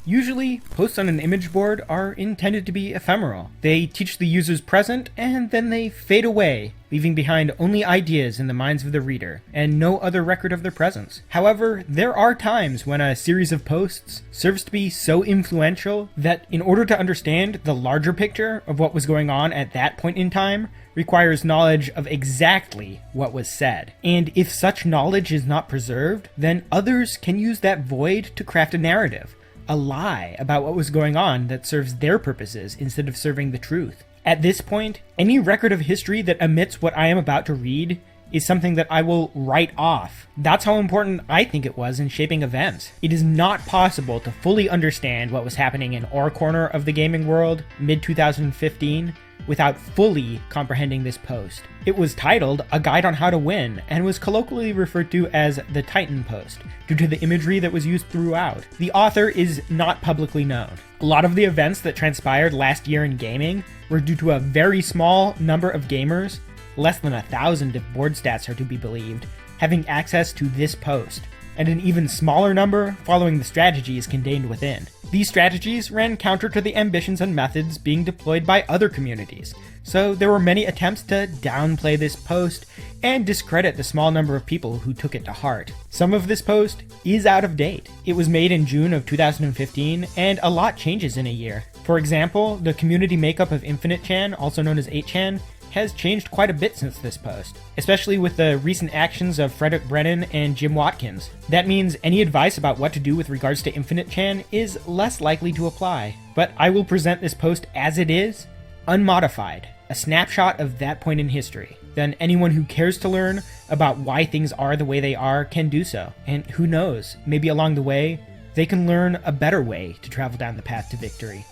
Usually, posts on an image board are intended to be ephemeral. They teach the user's present, and then they fade away, leaving behind only ideas in the minds of the reader, and no other record of their presence. However, there are times when a series of posts serves to be so influential that in order to understand the larger picture of what was going on at that point in time, requires knowledge of exactly what was said. And if such knowledge is not preserved, then others can use that void to craft a narrative, a lie about what was going on that serves their purposes instead of serving the truth. At this point, any record of history that omits what I am about to read is something that I will write off. That's how important I think it was in shaping events. It is not possible to fully understand what was happening in our corner of the gaming world mid-2015 without fully comprehending this post. It was titled A Guide on How to Win and was colloquially referred to as the Titan Post due to the imagery that was used throughout. The author is not publicly known. A lot of the events that transpired last year in gaming were due to a very small number of gamers, less than 1,000 if board stats are to be believed, having access to this post, and an even smaller number following the strategies contained within. These strategies ran counter to the ambitions and methods being deployed by other communities, so there were many attempts to downplay this post and discredit the small number of people who took it to heart. Some of this post is out of date. It was made in June of 2015, and a lot changes in a year. For example, the community makeup of Infinite Chan, also known as 8chan, has changed quite a bit since this post, especially with the recent actions of Frederick Brennan and Jim Watkins. That means any advice about what to do with regards to Infinite Chan is less likely to apply. But I will present this post as it is, unmodified, a snapshot of that point in history. Then anyone who cares to learn about why things are the way they are can do so. And who knows, maybe along the way, they can learn a better way to travel down the path to victory.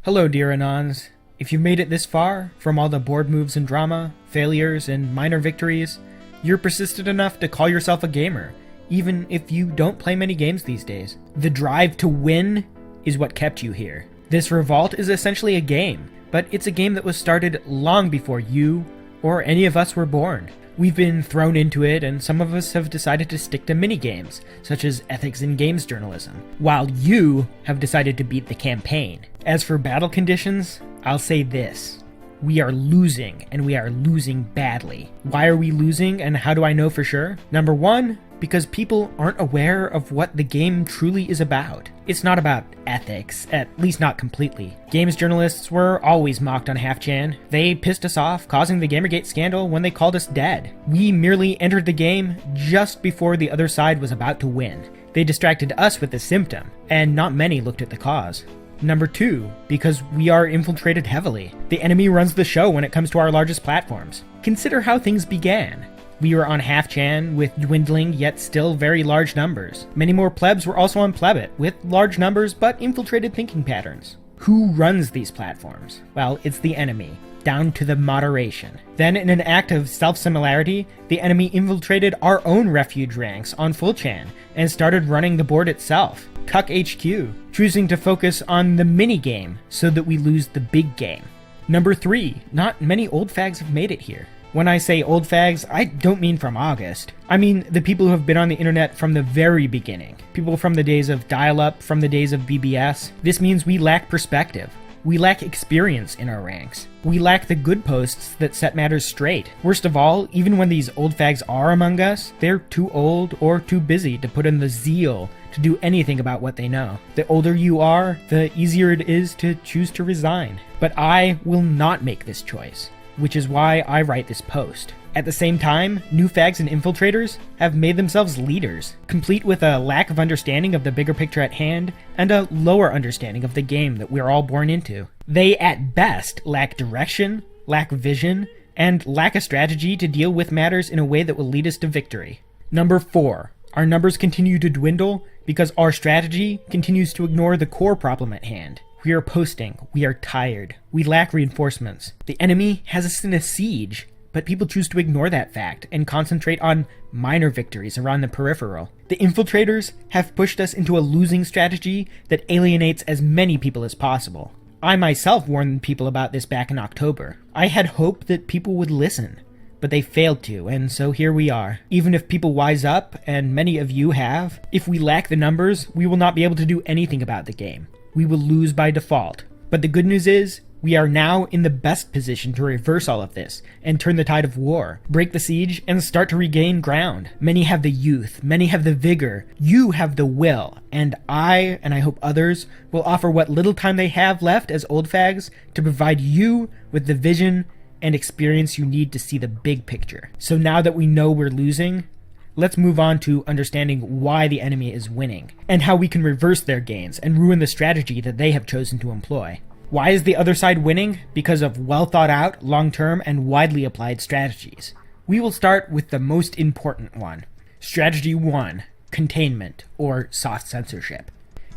Hello, dear Anons. If you've made it this far, from all the board moves and drama, failures, and minor victories, you're persistent enough to call yourself a gamer, even if you don't play many games these days. The drive to win is what kept you here. This revolt is essentially a game, but it's a game that was started long before you or any of us were born. We've been thrown into it, and some of us have decided to stick to mini-games, such as ethics in games journalism, while you have decided to beat the campaign. As for battle conditions, I'll say this. We are losing, and we are losing badly. Why are we losing, and how do I know for sure? Number one, because people aren't aware of what the game truly is about. It's not about ethics, at least not completely. Games journalists were always mocked on Half-Chan. They pissed us off, causing the Gamergate scandal when they called us dead. We merely entered the game just before the other side was about to win. They distracted us with the symptom, and not many looked at the cause. Number two, because we are infiltrated heavily. The enemy runs the show when it comes to our largest platforms. Consider how things began. We were on Half-Chan with dwindling yet still very large numbers. Many more plebs were also on Plebit with large numbers but infiltrated thinking patterns. Who runs these platforms? Well, it's the enemy, down to the moderation. Then, in an act of self-similarity, the enemy infiltrated our own refuge ranks on Full-Chan and started running the board itself, Cuck HQ, choosing to focus on the mini-game so that we lose the big game. Number three, not many old fags have made it here. When I say old fags, I don't mean from August. I mean the people who have been on the internet from the very beginning. People from the days of dial-up, from the days of BBS. This means we lack perspective. We lack experience in our ranks. We lack the good posts that set matters straight. Worst of all, even when these old fags are among us, they're too old or too busy to put in the zeal to do anything about what they know. The older you are, the easier it is to choose to resign. But I will not make this choice, which is why I write this post. At the same time, new fags and infiltrators have made themselves leaders, complete with a lack of understanding of the bigger picture at hand and a lower understanding of the game that we're all born into. They at best lack direction, lack vision, and lack a strategy to deal with matters in a way that will lead us to victory. Number 4. Our numbers continue to dwindle because our strategy continues to ignore the core problem at hand. We are posting. We are tired. We lack reinforcements. The enemy has us in a siege, but people choose to ignore that fact and concentrate on minor victories around the peripheral. The infiltrators have pushed us into a losing strategy that alienates as many people as possible. I myself warned people about this back in October. I had hoped that people would listen, but they failed to, and so here we are. Even if people wise up, and many of you have, if we lack the numbers, we will not be able to do anything about the game. We will lose by default. But the good news is, we are now in the best position to reverse all of this and turn the tide of war, break the siege, and start to regain ground. Many have the youth, many have the vigor, you have the will, and I hope others, will offer what little time they have left as old fags to provide you with the vision and experience you need to see the big picture. So now that we know we're losing, let's move on to understanding why the enemy is winning, and how we can reverse their gains and ruin the strategy that they have chosen to employ. Why is the other side winning? Because of well thought out, long-term, and widely applied strategies. We will start with the most important one. Strategy 1, containment, or soft censorship.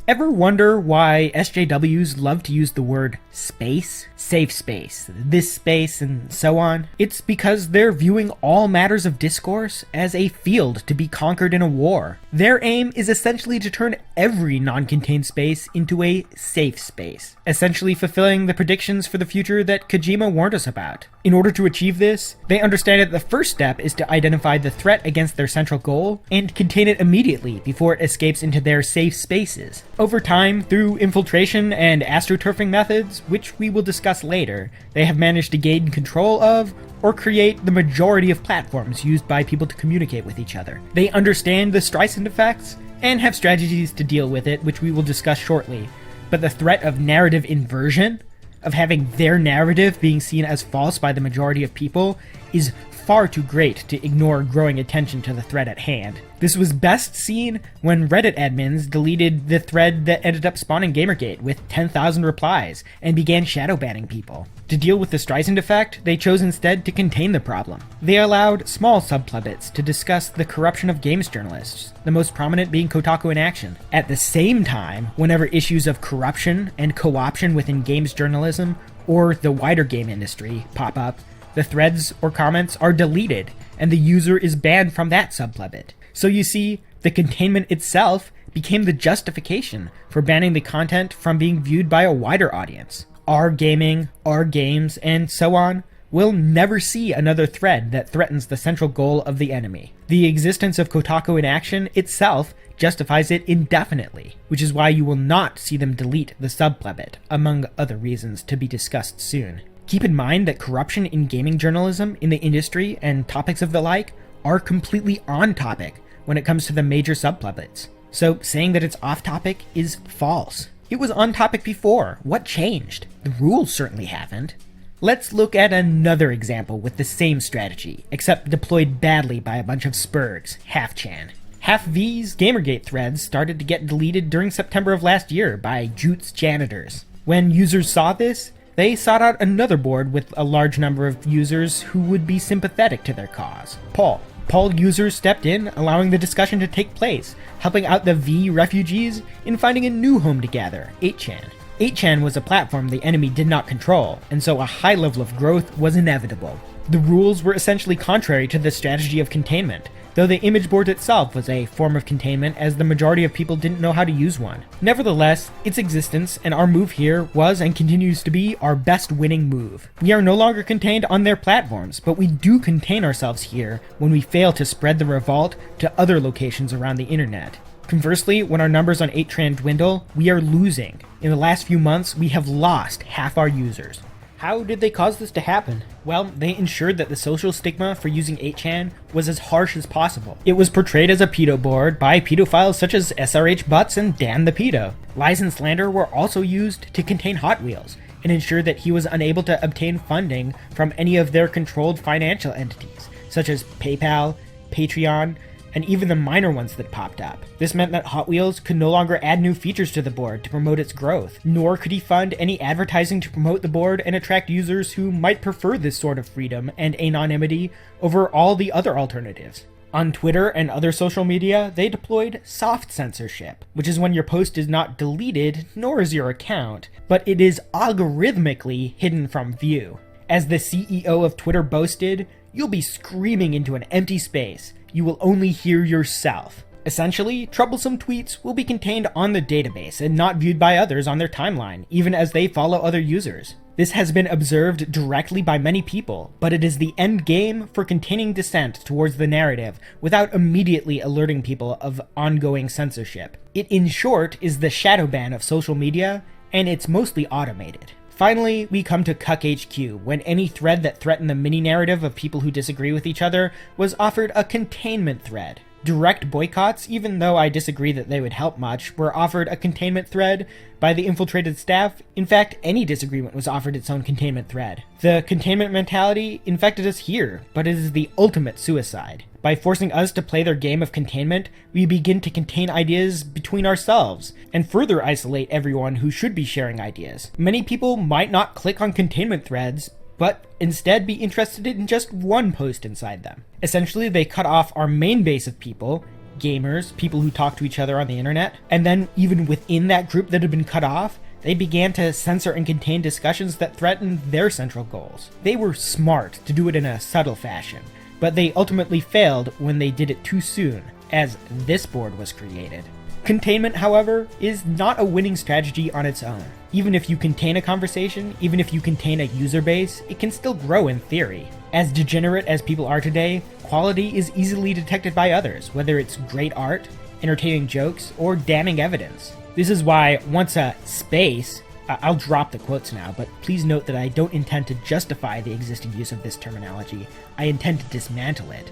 Ever wonder why SJWs love to use the word space? Safe space, this space, and so on? It's because they're viewing all matters of discourse as a field to be conquered in a war. Their aim is essentially to turn every non-contained space into a safe space, essentially fulfilling the predictions for the future that Kojima warned us about. In order to achieve this, they understand that the first step is to identify the threat against their central goal and contain it immediately before it escapes into their safe spaces. Over time, through infiltration and astroturfing methods, which we will discuss later, they have managed to gain control of or create the majority of platforms used by people to communicate with each other. They understand the Streisand effects and have strategies to deal with it, which we will discuss shortly. But the threat of narrative inversion, of having their narrative being seen as false by the majority of people, is far too great to ignore growing attention to the threat at hand. This was best seen when Reddit admins deleted the thread that ended up spawning Gamergate with 10,000 replies and began shadow banning people. To deal with the Streisand effect, they chose instead to contain the problem. They allowed small subplubbits to discuss the corruption of games journalists, the most prominent being Kotaku in Action. At the same time, whenever issues of corruption and co-option within games journalism or the wider game industry pop up, the threads or comments are deleted, and the user is banned from that subplubbit. So you see, the containment itself became the justification for banning the content from being viewed by a wider audience. Our gaming, our games, and so on will never see another thread that threatens the central goal of the enemy. The existence of Kotaku in Action itself justifies it indefinitely, which is why you will not see them delete the subplubbit, among other reasons to be discussed soon. Keep in mind that corruption in gaming journalism, in the industry, and topics of the like are completely on topic when it comes to the major subplubbits. So saying that it's off topic is false. It was on topic before. What changed? The rules certainly haven't. Let's look at another example with the same strategy, except deployed badly by a bunch of spurgs, Half-Chan. Half-V's Gamergate threads started to get deleted during September of last year by Jute's janitors. When users saw this, they sought out another board with a large number of users who would be sympathetic to their cause, Paul. Paul users stepped in, allowing the discussion to take place, helping out the V refugees in finding a new home to gather, 8chan. 8chan was a platform the enemy did not control, and so a high level of growth was inevitable. The rules were essentially contrary to the strategy of containment, though the image board itself was a form of containment as the majority of people didn't know how to use one. Nevertheless, its existence and our move here was and continues to be our best winning move. We are no longer contained on their platforms, but we do contain ourselves here when we fail to spread the revolt to other locations around the internet. Conversely, when our numbers on 8chan dwindle, we are losing. In the last few months, we have lost half our users. How did they cause this to happen? Well, they ensured that the social stigma for using 8chan was as harsh as possible. It was portrayed as a pedo board by pedophiles such as SRH Butts and Dan the Pedo. Lies and slander were also used to contain Hot Wheels and ensure that he was unable to obtain funding from any of their controlled financial entities, such as PayPal, Patreon, and even the minor ones that popped up. This meant that Hot Wheels could no longer add new features to the board to promote its growth, nor could he fund any advertising to promote the board and attract users who might prefer this sort of freedom and anonymity over all the other alternatives. On Twitter and other social media, they deployed soft censorship, which is when your post is not deleted, nor is your account, but it is algorithmically hidden from view. As the CEO of Twitter boasted, you'll be screaming into an empty space. You will only hear yourself. Essentially, troublesome tweets will be contained on the database and not viewed by others on their timeline, even as they follow other users. This has been observed directly by many people, but it is the end game for containing dissent towards the narrative without immediately alerting people of ongoing censorship. It, in short, is the shadow ban of social media, and it's mostly automated. Finally, we come to Cuck HQ, when any thread that threatened the mini-narrative of people who disagree with each other was offered a containment thread. Direct boycotts, even though I disagree that they would help much, were offered a containment thread by the infiltrated staff. In fact, any disagreement was offered its own containment thread. The containment mentality infected us here, but it is the ultimate suicide. By forcing us to play their game of containment, we begin to contain ideas between ourselves, and further isolate everyone who should be sharing ideas. Many people might not click on containment threads, but instead be interested in just one post inside them. Essentially, they cut off our main base of people, gamers, people who talk to each other on the internet, and then even within that group that had been cut off, they began to censor and contain discussions that threatened their central goals. They were smart to do it in a subtle fashion, but they ultimately failed when they did it too soon, as this board was created. Containment, however, is not a winning strategy on its own. Even if you contain a conversation, even if you contain a user base, it can still grow in theory. As degenerate as people are today, quality is easily detected by others, whether it's great art, entertaining jokes, or damning evidence. This is why once a space, I'll drop the quotes now, but please note that I don't intend to justify the existing use of this terminology. I intend to dismantle it.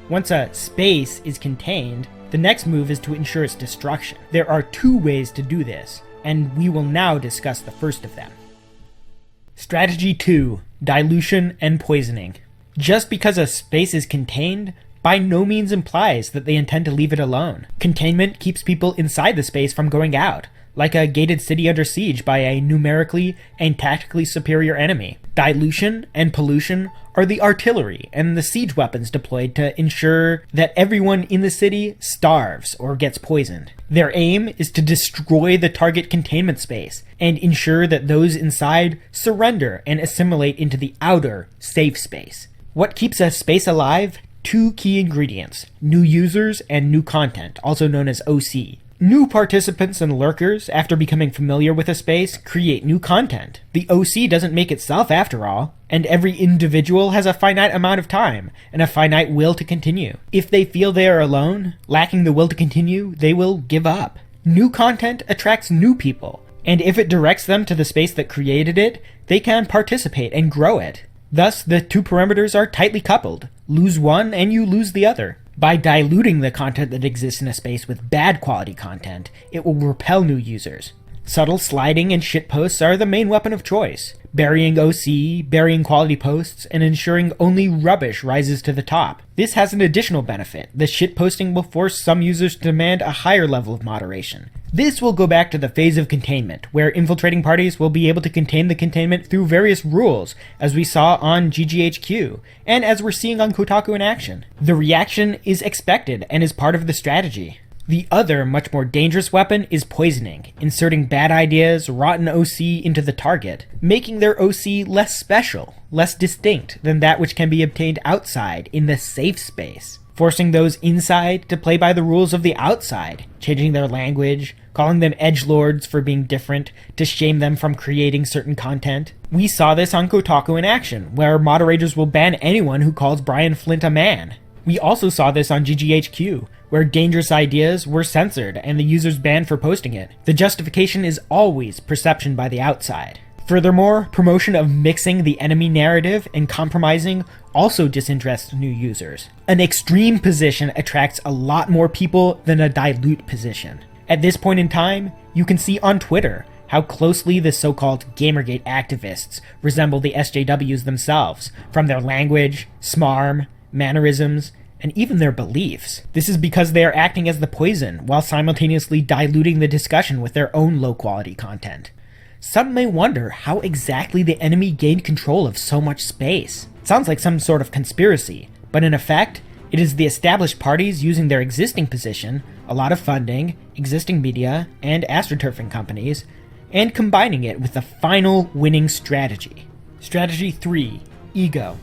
Once a space is contained, the next move is to ensure its destruction. There are two ways to do this, and we will now discuss the first of them. Strategy 2. Dilution and poisoning. Just because a space is contained, by no means implies that they intend to leave it alone. Containment keeps people inside the space from going out, like a gated city under siege by a numerically and tactically superior enemy. Dilution and pollution are the artillery and the siege weapons deployed to ensure that everyone in the city starves or gets poisoned. Their aim is to destroy the target containment space and ensure that those inside surrender and assimilate into the outer, safe space. What keeps a space alive? Two key ingredients: new users and new content, also known as OC. New participants and lurkers, after becoming familiar with a space, create new content. The OC doesn't make itself after all, and every individual has a finite amount of time, and a finite will to continue. If they feel they are alone, lacking the will to continue, they will give up. New content attracts new people, and if it directs them to the space that created it, they can participate and grow it. Thus, the two parameters are tightly coupled. Lose one and you lose the other. By diluting the content that exists in a space with bad quality content, it will repel new users. Subtle sliding and shitposts are the main weapon of choice. Burying OC, burying quality posts, and ensuring only rubbish rises to the top. This has an additional benefit. The shitposting will force some users to demand a higher level of moderation. This will go back to the phase of containment, where infiltrating parties will be able to contain the containment through various rules, as we saw on GGHQ, and as we're seeing on Kotaku in action. The reaction is expected and is part of the strategy. The other, much more dangerous weapon is poisoning, inserting bad ideas, rotten OC into the target, making their OC less special, less distinct than that which can be obtained outside in the safe space, forcing those inside to play by the rules of the outside, changing their language, calling them edgelords for being different, to shame them from creating certain content. We saw this on Kotaku in action, where moderators will ban anyone who calls Brian Flint a man. We also saw this on GGHQ, where dangerous ideas were censored and the users banned for posting it. The justification is always perception by the outside. Furthermore, promotion of mixing the enemy narrative and compromising also disinterests new users. An extreme position attracts a lot more people than a dilute position. At this point in time, you can see on Twitter how closely the so-called Gamergate activists resemble the SJWs themselves, from their language, smarm, mannerisms, and even their beliefs. This is because they are acting as the poison while simultaneously diluting the discussion with their own low-quality content. Some may wonder how exactly the enemy gained control of so much space. It sounds like some sort of conspiracy, but in effect, it is the established parties using their existing position, a lot of funding, existing media, and astroturfing companies, and combining it with the final winning strategy. Strategy 3. Ego.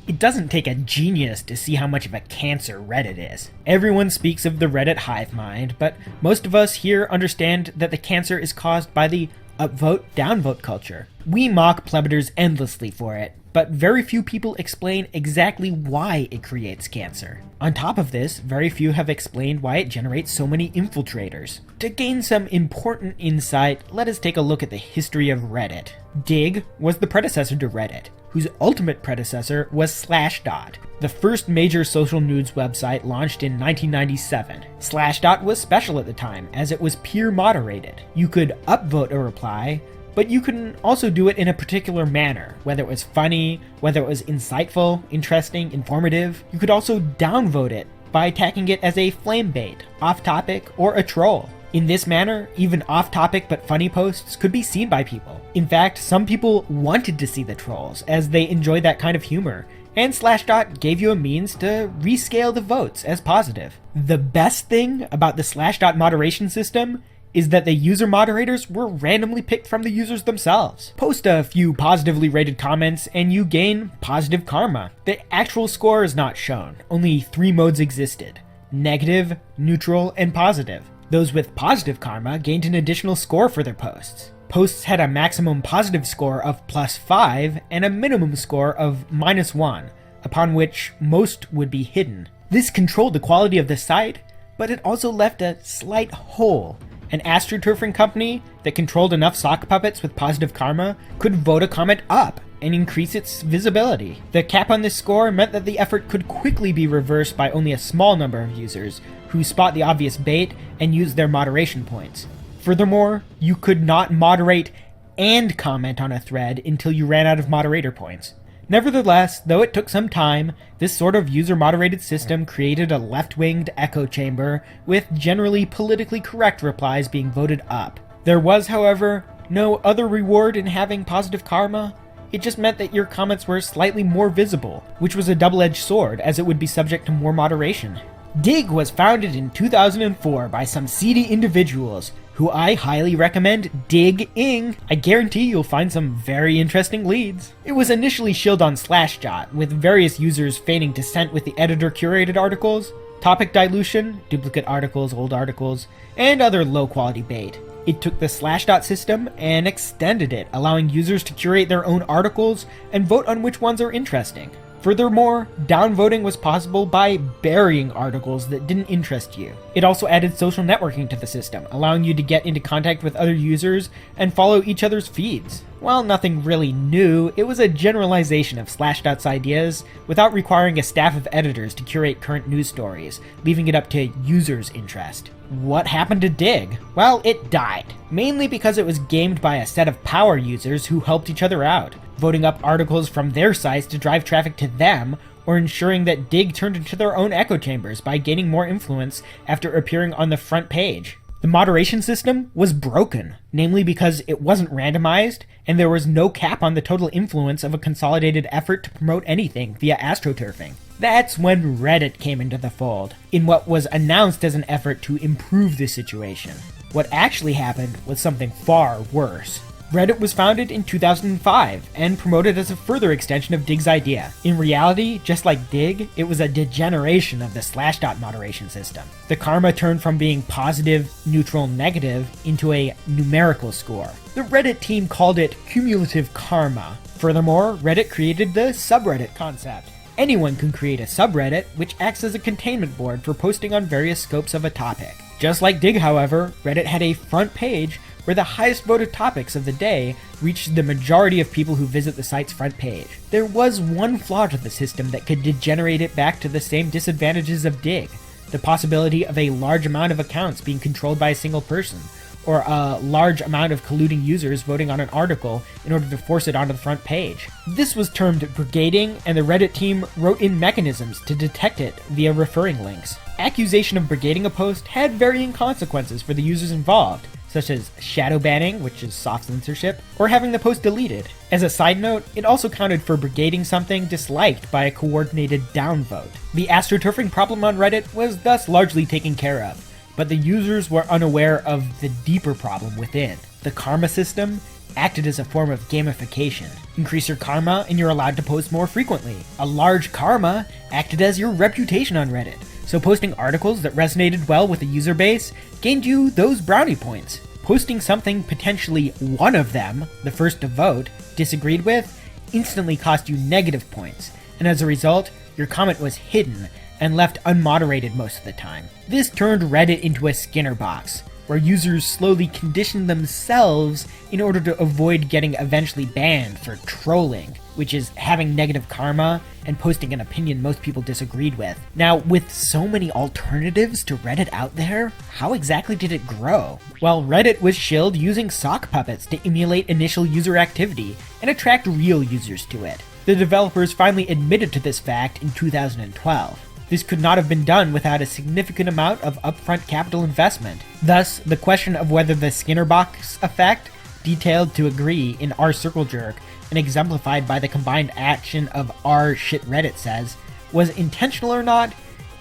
It doesn't take a genius to see how much of a cancer Reddit is. Everyone speaks of the Reddit hive mind, but most of us here understand that the cancer is caused by the upvote, downvote culture. We mock plebiters endlessly for it, but very few people explain exactly why it creates cancer. On top of this, very few have explained why it generates so many infiltrators. To gain some important insight, let us take a look at the history of Reddit. Dig was the predecessor to Reddit, whose ultimate predecessor was Slashdot, the first major social news website launched in 1997. Slashdot was special at the time, as it was peer moderated. You could upvote a reply, but you can also do it in a particular manner, whether it was funny, whether it was insightful, interesting, informative. You could also downvote it by tagging it as a flame bait, off-topic, or a troll. In this manner, even off-topic but funny posts could be seen by people. In fact, some people wanted to see the trolls, as they enjoyed that kind of humor, and Slashdot gave you a means to rescale the votes as positive. The best thing about the Slashdot moderation system is that the user moderators were randomly picked from the users themselves. Post a few positively rated comments and you gain positive karma. The actual score is not shown, only 3 modes existed: negative, neutral, and positive. Those with positive karma gained an additional score for their posts. Posts had a maximum positive score of +5 and a minimum score of -1, upon which most would be hidden. This controlled the quality of the site, but it also left a slight hole. An astroturfing company that controlled enough sock puppets with positive karma could vote a comment up and increase its visibility. The cap on this score meant that the effort could quickly be reversed by only a small number of users who spot the obvious bait and use their moderation points. Furthermore, you could not moderate and comment on a thread until you ran out of moderator points. Nevertheless, though it took some time, this sort of user-moderated system created a left-winged echo chamber with generally politically correct replies being voted up. There was, however, no other reward in having positive karma. It just meant that your comments were slightly more visible, which was a double-edged sword, as it would be subject to more moderation. Dig was founded in 2004 by some seedy individuals who I highly recommend digging. I guarantee you'll find some very interesting leads. It was initially shilled on Slashdot, with various users feigning dissent with the editor-curated articles, topic dilution, duplicate articles, old articles, and other low-quality bait. It took the Slashdot system and extended it, allowing users to curate their own articles and vote on which ones are interesting. Furthermore, downvoting was possible by burying articles that didn't interest you. It also added social networking to the system, allowing you to get into contact with other users and follow each other's feeds. While nothing really new, it was a generalization of Slashdot's ideas without requiring a staff of editors to curate current news stories, leaving it up to users' interest. What happened to Dig? Well, it died, mainly because it was gamed by a set of power users who helped each other out, voting up articles from their sites to drive traffic to them, or ensuring that Dig turned into their own echo chambers by gaining more influence after appearing on the front page. The moderation system was broken, namely because it wasn't randomized, and there was no cap on the total influence of a consolidated effort to promote anything via astroturfing. That's when Reddit came into the fold, in what was announced as an effort to improve the situation. What actually happened was something far worse. Reddit was founded in 2005 and promoted as a further extension of Dig's idea. In reality, just like Dig, it was a degeneration of the Slashdot moderation system. The karma turned from being positive, neutral, negative into a numerical score. The Reddit team called it cumulative karma. Furthermore, Reddit created the subreddit concept. Anyone can create a subreddit, which acts as a containment board for posting on various scopes of a topic. Just like Dig, however, Reddit had a front page where the highest voted topics of the day reached the majority of people who visit the site's front page. There was one flaw to the system that could degenerate it back to the same disadvantages of Dig: the possibility of a large amount of accounts being controlled by a single person, or a large amount of colluding users voting on an article in order to force it onto the front page. This was termed brigading, and the Reddit team wrote in mechanisms to detect it via referring links. Accusation of brigading a post had varying consequences for the users involved, such as shadow banning, which is soft censorship, or having the post deleted. As a side note, it also counted for brigading something disliked by a coordinated downvote. The astroturfing problem on Reddit was thus largely taken care of, but the users were unaware of the deeper problem within. The karma system acted as a form of gamification. Increase your karma and you're allowed to post more frequently. A large karma acted as your reputation on Reddit, so posting articles that resonated well with the user base gained you those brownie points. Posting something potentially one of them, the first to vote, disagreed with, instantly cost you negative points, and as a result, your comment was hidden and left unmoderated most of the time. This turned Reddit into a Skinner box, where users slowly conditioned themselves in order to avoid getting eventually banned for trolling, which is having negative karma and posting an opinion most people disagreed with. Now, with so many alternatives to Reddit out there, how exactly did it grow? Well, Reddit was shilled using sock puppets to emulate initial user activity and attract real users to it. The developers finally admitted to this fact in 2012. This could not have been done without a significant amount of upfront capital investment. Thus, the question of whether the Skinner box effect, detailed to agree in r Circle Jerk and exemplified by the combined action of r shit Reddit says, was intentional or not,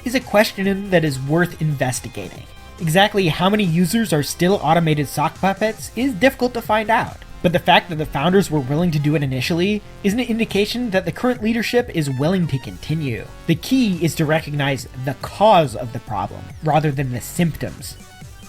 is a question that is worth investigating. Exactly how many users are still automated sock puppets is difficult to find out. But the fact that the founders were willing to do it initially is an indication that the current leadership is willing to continue. The key is to recognize the cause of the problem, rather than the symptoms.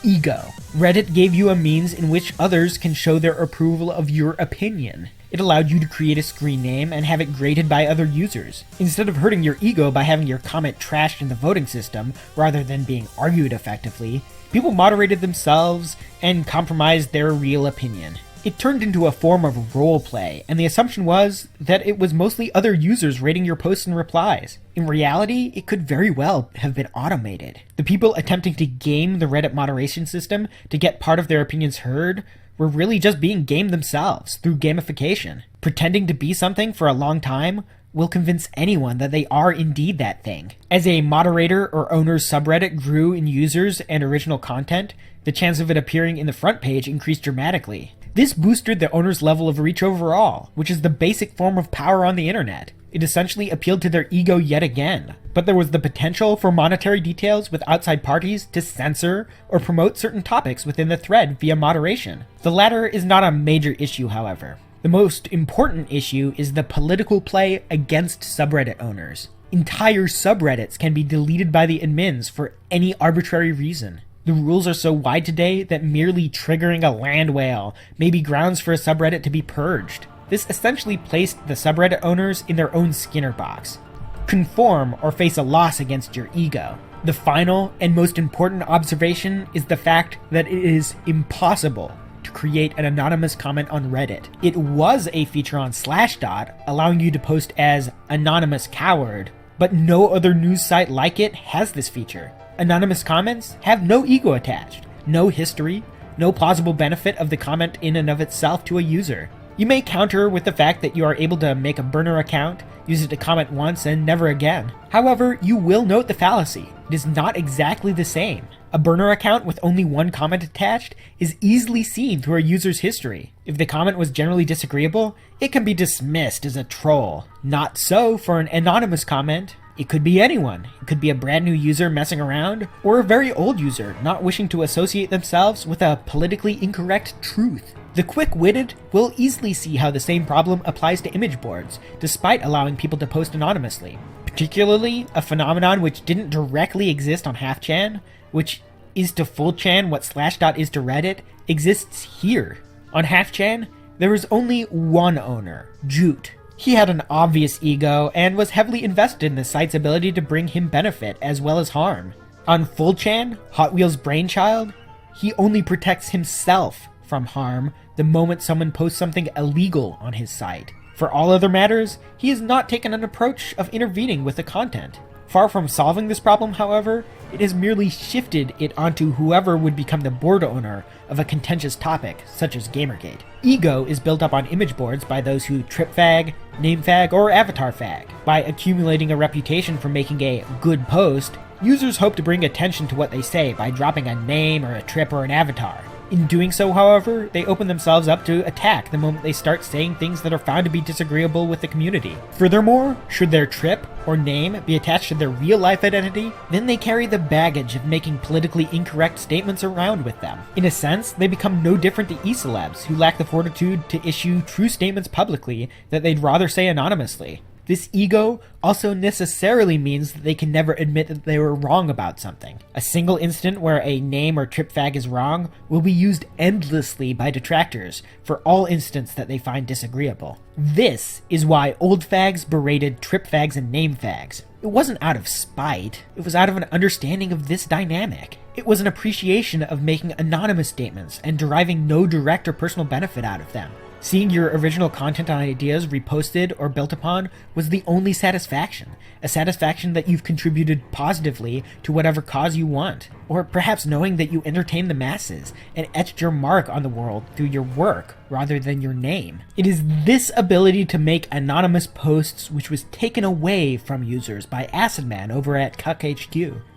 Ego. Reddit gave you a means in which others can show their approval of your opinion. It allowed you to create a screen name and have it graded by other users. Instead of hurting your ego by having your comment trashed in the voting system, rather than being argued effectively, people moderated themselves and compromised their real opinion. It turned into a form of roleplay, and the assumption was that it was mostly other users rating your posts and replies. In reality, it could very well have been automated. The people attempting to game the Reddit moderation system to get part of their opinions heard were really just being gamed themselves through gamification. Pretending to be something for a long time will convince anyone that they are indeed that thing. As a moderator or owner's subreddit grew in users and original content, the chance of it appearing in the front page increased dramatically. This boosted the owner's level of reach overall, which is the basic form of power on the internet. It essentially appealed to their ego yet again. But there was the potential for monetary details with outside parties to censor or promote certain topics within the thread via moderation. The latter is not a major issue, however. The most important issue is the political play against subreddit owners. Entire subreddits can be deleted by the admins for any arbitrary reason. The rules are so wide today that merely triggering a land whale may be grounds for a subreddit to be purged. This essentially placed the subreddit owners in their own Skinner box. Conform or face a loss against your ego. The final and most important observation is the fact that it is impossible to create an anonymous comment on Reddit. It was a feature on Slashdot, allowing you to post as Anonymous Coward, but no other news site like it has this feature. Anonymous comments have no ego attached, no history, no plausible benefit of the comment in and of itself to a user. You may counter with the fact that you are able to make a burner account, use it to comment once and never again. However, you will note the fallacy. It is not exactly the same. A burner account with only one comment attached is easily seen through a user's history. If the comment was generally disagreeable, it can be dismissed as a troll. Not so for an anonymous comment. It could be anyone. It could be a brand new user messing around, or a very old user not wishing to associate themselves with a politically incorrect truth. The quick-witted will easily see how the same problem applies to image boards, despite allowing people to post anonymously. Particularly, a phenomenon which didn't directly exist on half-chan, which is to full-chan what Slashdot is to Reddit, exists here. On half-chan, there is only one owner, Jute. He had an obvious ego and was heavily invested in the site's ability to bring him benefit as well as harm. On full-chan, Hot Wheels' brainchild, he only protects himself from harm the moment someone posts something illegal on his site. For all other matters, he has not taken an approach of intervening with the content. Far from solving this problem, however, it has merely shifted it onto whoever would become the board owner of a contentious topic, such as Gamergate. Ego is built up on image boards by those who trip fag, name fag, or avatar fag. By accumulating a reputation for making a good post, users hope to bring attention to what they say by dropping a name or a trip or an avatar. In doing so, however, they open themselves up to attack the moment they start saying things that are found to be disagreeable with the community. Furthermore, should their trip or name be attached to their real-life identity, then they carry the baggage of making politically incorrect statements around with them. In a sense, they become no different to e-celebs who lack the fortitude to issue true statements publicly that they'd rather say anonymously. This ego also necessarily means that they can never admit that they were wrong about something. A single instant where a name or trip fag is wrong will be used endlessly by detractors for all instants that they find disagreeable. This is why old fags berated trip fags and name fags. It wasn't out of spite, it was out of an understanding of this dynamic. It was an appreciation of making anonymous statements and deriving no direct or personal benefit out of them. Seeing your original content and ideas reposted or built upon was the only satisfaction, a satisfaction that you've contributed positively to whatever cause you want, or perhaps knowing that you entertained the masses and etched your mark on the world through your work rather than your name. It is this ability to make anonymous posts which was taken away from users by Acid Man over at Cuck HQ.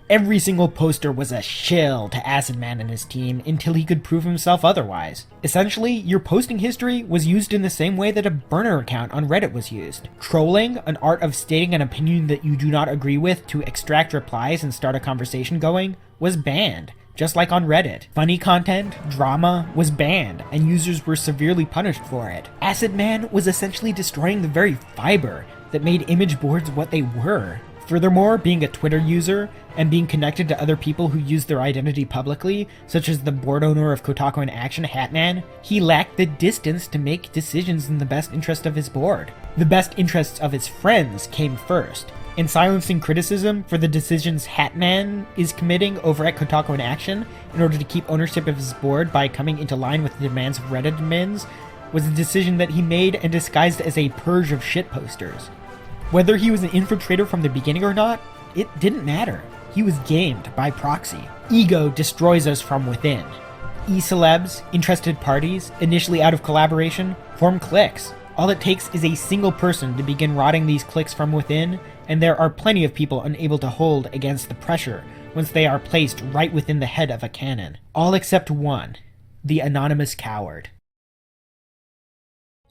Every single poster was a shill to Acid Man and his team until he could prove himself otherwise. Essentially, your posting history was used in the same way that a burner account on Reddit was used. Trolling, an art of stating an opinion that you do not agree with to extract replies and start a conversation going, was banned. Just like on Reddit. Funny content, drama, was banned, and users were severely punished for it. Acid Man was essentially destroying the very fiber that made image boards what they were. Furthermore, being a Twitter user and being connected to other people who use their identity publicly, such as the board owner of Kotaku in Action, Hatman, he lacked the distance to make decisions in the best interest of his board. The best interests of his friends came first. In silencing criticism for the decisions Hatman is committing over at Kotaku in Action in order to keep ownership of his board by coming into line with the demands of Reddit admins, was a decision that he made and disguised as a purge of shitposters. Whether he was an infiltrator from the beginning or not, it didn't matter. He was gamed by proxy. Ego destroys us from within. E-celebs, interested parties, initially out of collaboration, form cliques. All it takes is a single person to begin rotting these cliques from within, and there are plenty of people unable to hold against the pressure once they are placed right within the head of a cannon. All except one, the anonymous coward.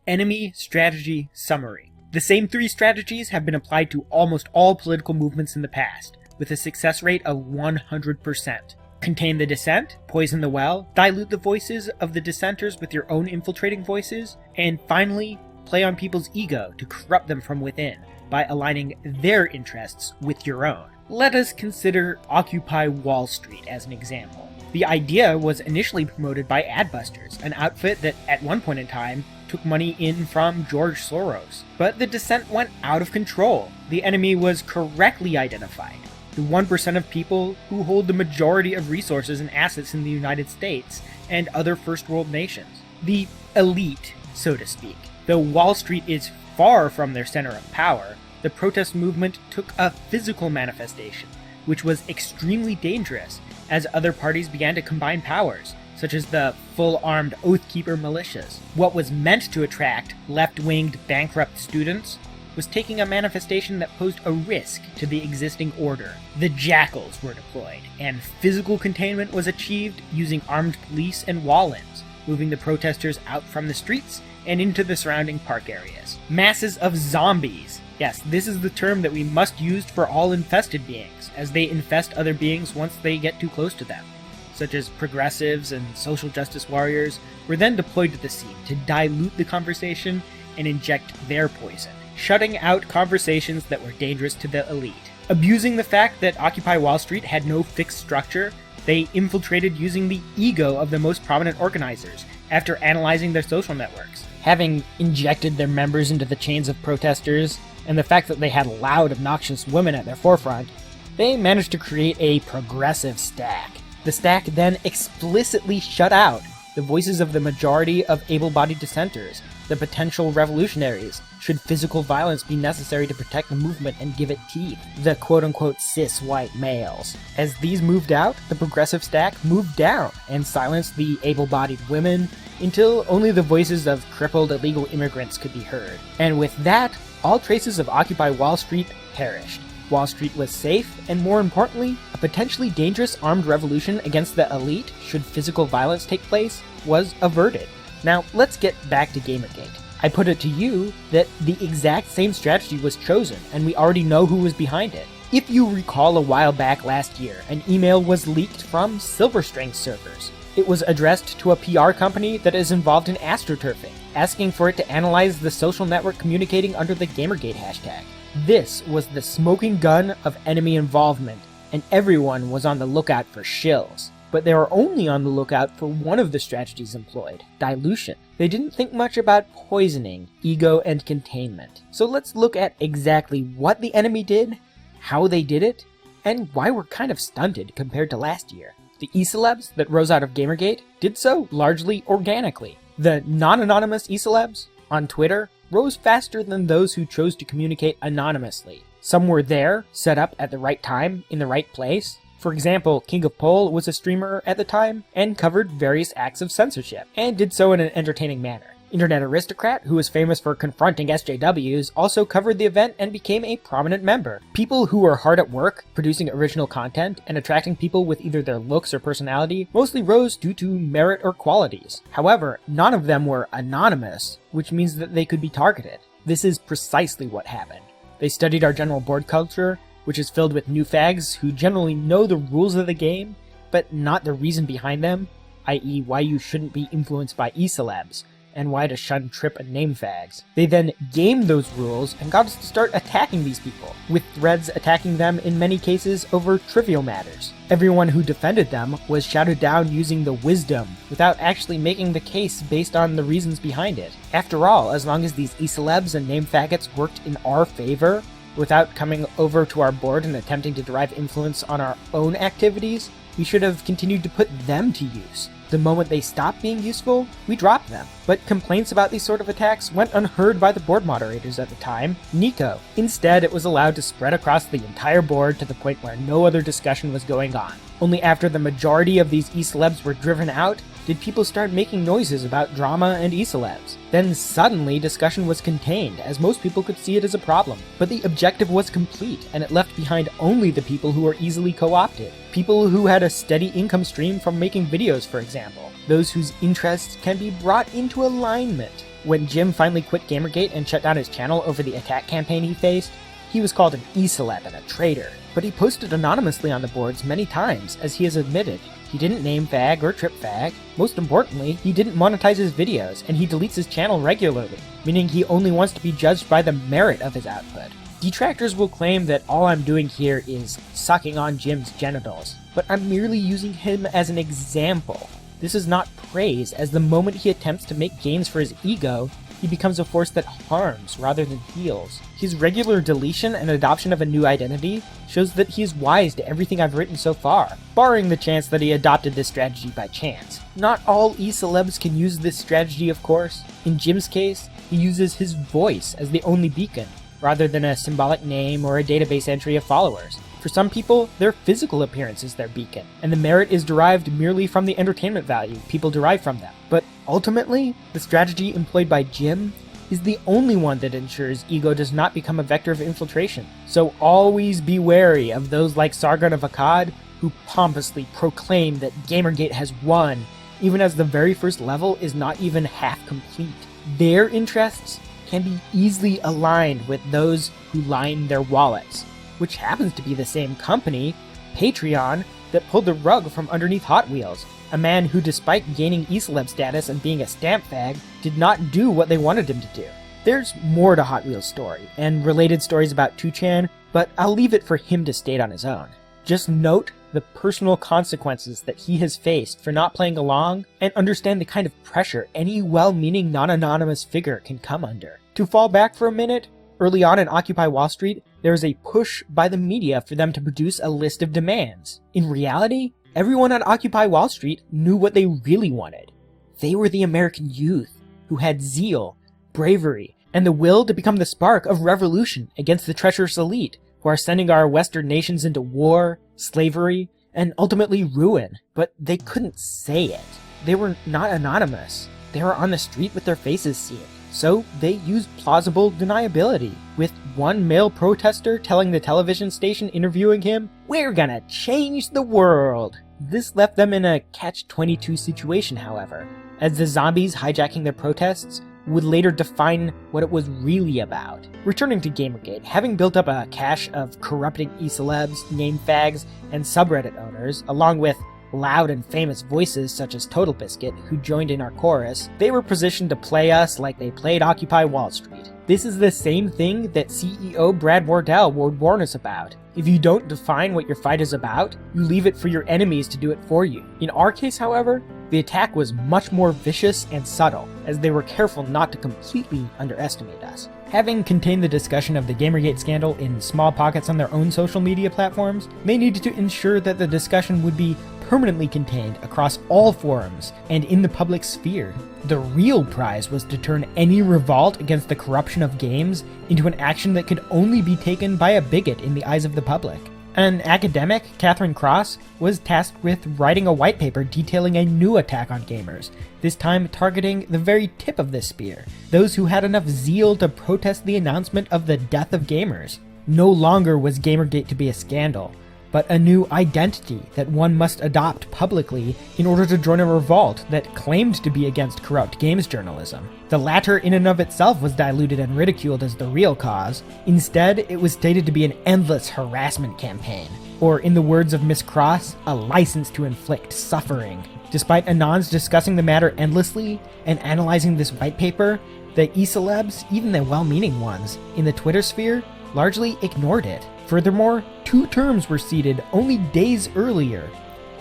Enemy Strategy Summary. The same three strategies have been applied to almost all political movements in the past, with a success rate of 100%. Contain the dissent, poison the well, dilute the voices of the dissenters with your own infiltrating voices, and finally, play on people's ego to corrupt them from within by aligning their interests with your own. Let us consider Occupy Wall Street as an example. The idea was initially promoted by Adbusters, an outfit that at one point in time took money in from George Soros. But the dissent went out of control. The enemy was correctly identified. The 1% of people who hold the majority of resources and assets in the United States and other first world nations. The elite, so to speak. Though Wall Street is far from their center of power, the protest movement took a physical manifestation, which was extremely dangerous as other parties began to combine powers, such as the full-armed Oathkeeper militias. What was meant to attract left-winged bankrupt students was taking a manifestation that posed a risk to the existing order. The jackals were deployed, and physical containment was achieved using armed police and wall-ins, moving the protesters out from the streets and into the surrounding park areas. Masses of zombies. Yes, this is the term that we must use for all infested beings, as they infest other beings once they get too close to them, such as progressives and social justice warriors, were then deployed to the scene to dilute the conversation and inject their poison, shutting out conversations that were dangerous to the elite. Abusing the fact that Occupy Wall Street had no fixed structure, they infiltrated using the ego of the most prominent organizers after analyzing their social networks. Having injected their members into the chains of protesters, and the fact that they had loud, obnoxious women at their forefront, they managed to create a progressive stack. The stack then explicitly shut out the voices of the majority of able-bodied dissenters, the potential revolutionaries, should physical violence be necessary to protect the movement and give it teeth, the quote-unquote cis-white males. As these moved out, the progressive stack moved down and silenced the able-bodied women until only the voices of crippled illegal immigrants could be heard. And with that, all traces of Occupy Wall Street perished. Wall Street was safe, and more importantly, a potentially dangerous armed revolution against the elite, should physical violence take place, was averted. Now, let's get back to Gamergate. I put it to you that the exact same strategy was chosen, and we already know who was behind it. If you recall, a while back last year, an email was leaked from Silverstring servers. It was addressed to a PR company that is involved in astroturfing, asking for it to analyze the social network communicating under the Gamergate hashtag. This was the smoking gun of enemy involvement, and everyone was on the lookout for shills. But they were only on the lookout for one of the strategies employed, dilution. They didn't think much about poisoning, ego, and containment. So let's look at exactly what the enemy did, how they did it, and why we're kind of stunted compared to last year. The e-celebs that rose out of Gamergate did so largely organically. The non-anonymous e-celebs on Twitter rose faster than those who chose to communicate anonymously. Some were there, set up at the right time, in the right place. For example, King of Pole was a streamer at the time and covered various acts of censorship, and did so in an entertaining manner. Internet Aristocrat, who was famous for confronting SJWs, also covered the event and became a prominent member. People who were hard at work, producing original content, and attracting people with either their looks or personality, mostly rose due to merit or qualities. However, none of them were anonymous, which means that they could be targeted. This is precisely what happened. They studied our general board culture, which is filled with new fags who generally know the rules of the game, but not the reason behind them, i.e. why you shouldn't be influenced by e-celebs, and why to shun, trip, and name fags. They then gamed those rules and got us to start attacking these people, with threads attacking them in many cases over trivial matters. Everyone who defended them was shouted down using the wisdom, without actually making the case based on the reasons behind it. After all, as long as these e-celebs and name faggots worked in our favor, without coming over to our board and attempting to derive influence on our own activities, we should have continued to put them to use. The moment they stopped being useful, we dropped them. But complaints about these sort of attacks went unheard by the board moderators at the time, Nico. Instead, it was allowed to spread across the entire board to the point where no other discussion was going on. Only after the majority of these e-celebs were driven out, did people start making noises about drama and e-celebs. Then suddenly discussion was contained, as most people could see it as a problem. But the objective was complete, and it left behind only the people who were easily co-opted. People who had a steady income stream from making videos, for example. Those whose interests can be brought into alignment. When Jim finally quit Gamergate and shut down his channel over the attack campaign he faced, he was called an e-celeb and a traitor. But he posted anonymously on the boards many times, as he has admitted. He didn't name fag or trip fag. Most importantly, he didn't monetize his videos, and he deletes his channel regularly, meaning he only wants to be judged by the merit of his output. Detractors will claim that all I'm doing here is sucking on Jim's genitals, but I'm merely using him as an example. This is not praise, as the moment he attempts to make gains for his ego, he becomes a force that harms rather than heals. His regular deletion and adoption of a new identity shows that he is wise to everything I've written so far, barring the chance that he adopted this strategy by chance. Not all e-celebs can use this strategy, of course. In Jim's case, he uses his voice as the only beacon, rather than a symbolic name or a database entry of followers. For some people, their physical appearance is their beacon, and the merit is derived merely from the entertainment value people derive from them. But ultimately, the strategy employed by Jim is the only one that ensures ego does not become a vector of infiltration. So always be wary of those like Sargon of Akkad who pompously proclaim that Gamergate has won, even as the very first level is not even half complete. Their interests can be easily aligned with those who line their wallets, which happens to be the same company, Patreon, that pulled the rug from underneath Hot Wheels, a man who, despite gaining e-celeb status and being a stamp fag, did not do what they wanted him to do. There's more to Hot Wheels' story, and related stories about 2chan, but I'll leave it for him to state on his own. Just note the personal consequences that he has faced for not playing along, and understand the kind of pressure any well-meaning non-anonymous figure can come under. To fall back for a minute, early on in Occupy Wall Street, there was a push by the media for them to produce a list of demands. In reality, everyone on Occupy Wall Street knew what they really wanted. They were the American youth, who had zeal, bravery, and the will to become the spark of revolution against the treacherous elite, who are sending our Western nations into war, slavery, and ultimately ruin. But they couldn't say it. They were not anonymous. They were on the street with their faces seen. So they used plausible deniability, with one male protester telling the television station interviewing him, "We're gonna change the world." This left them in a catch-22 situation, however, as the zombies hijacking their protests would later define what it was really about. Returning to Gamergate, having built up a cache of corrupting e-celebs, name fags, and subreddit owners, along with loud and famous voices such as Total Biscuit, who joined in our chorus, they were positioned to play us like they played Occupy Wall Street. This is the same thing that CEO Brad Wardell would warn us about. If you don't define what your fight is about, you leave it for your enemies to do it for you. In our case, however, the attack was much more vicious and subtle, as they were careful not to completely underestimate us. Having contained the discussion of the Gamergate scandal in small pockets on their own social media platforms, they needed to ensure that the discussion would be permanently contained across all forums and in the public sphere. The real prize was to turn any revolt against the corruption of games into an action that could only be taken by a bigot in the eyes of the public. An academic, Catherine Cross, was tasked with writing a white paper detailing a new attack on gamers, this time targeting the very tip of this spear, those who had enough zeal to protest the announcement of the death of gamers. No longer was Gamergate to be a scandal, but a new identity that one must adopt publicly in order to join a revolt that claimed to be against corrupt games journalism. The latter in and of itself was diluted and ridiculed as the real cause. Instead, it was stated to be an endless harassment campaign, or in the words of Miss Cross, a license to inflict suffering. Despite Anons discussing the matter endlessly and analyzing this white paper, the e-celebs, even the well-meaning ones, in the Twitter sphere, largely ignored it. Furthermore, two terms were seeded only days earlier: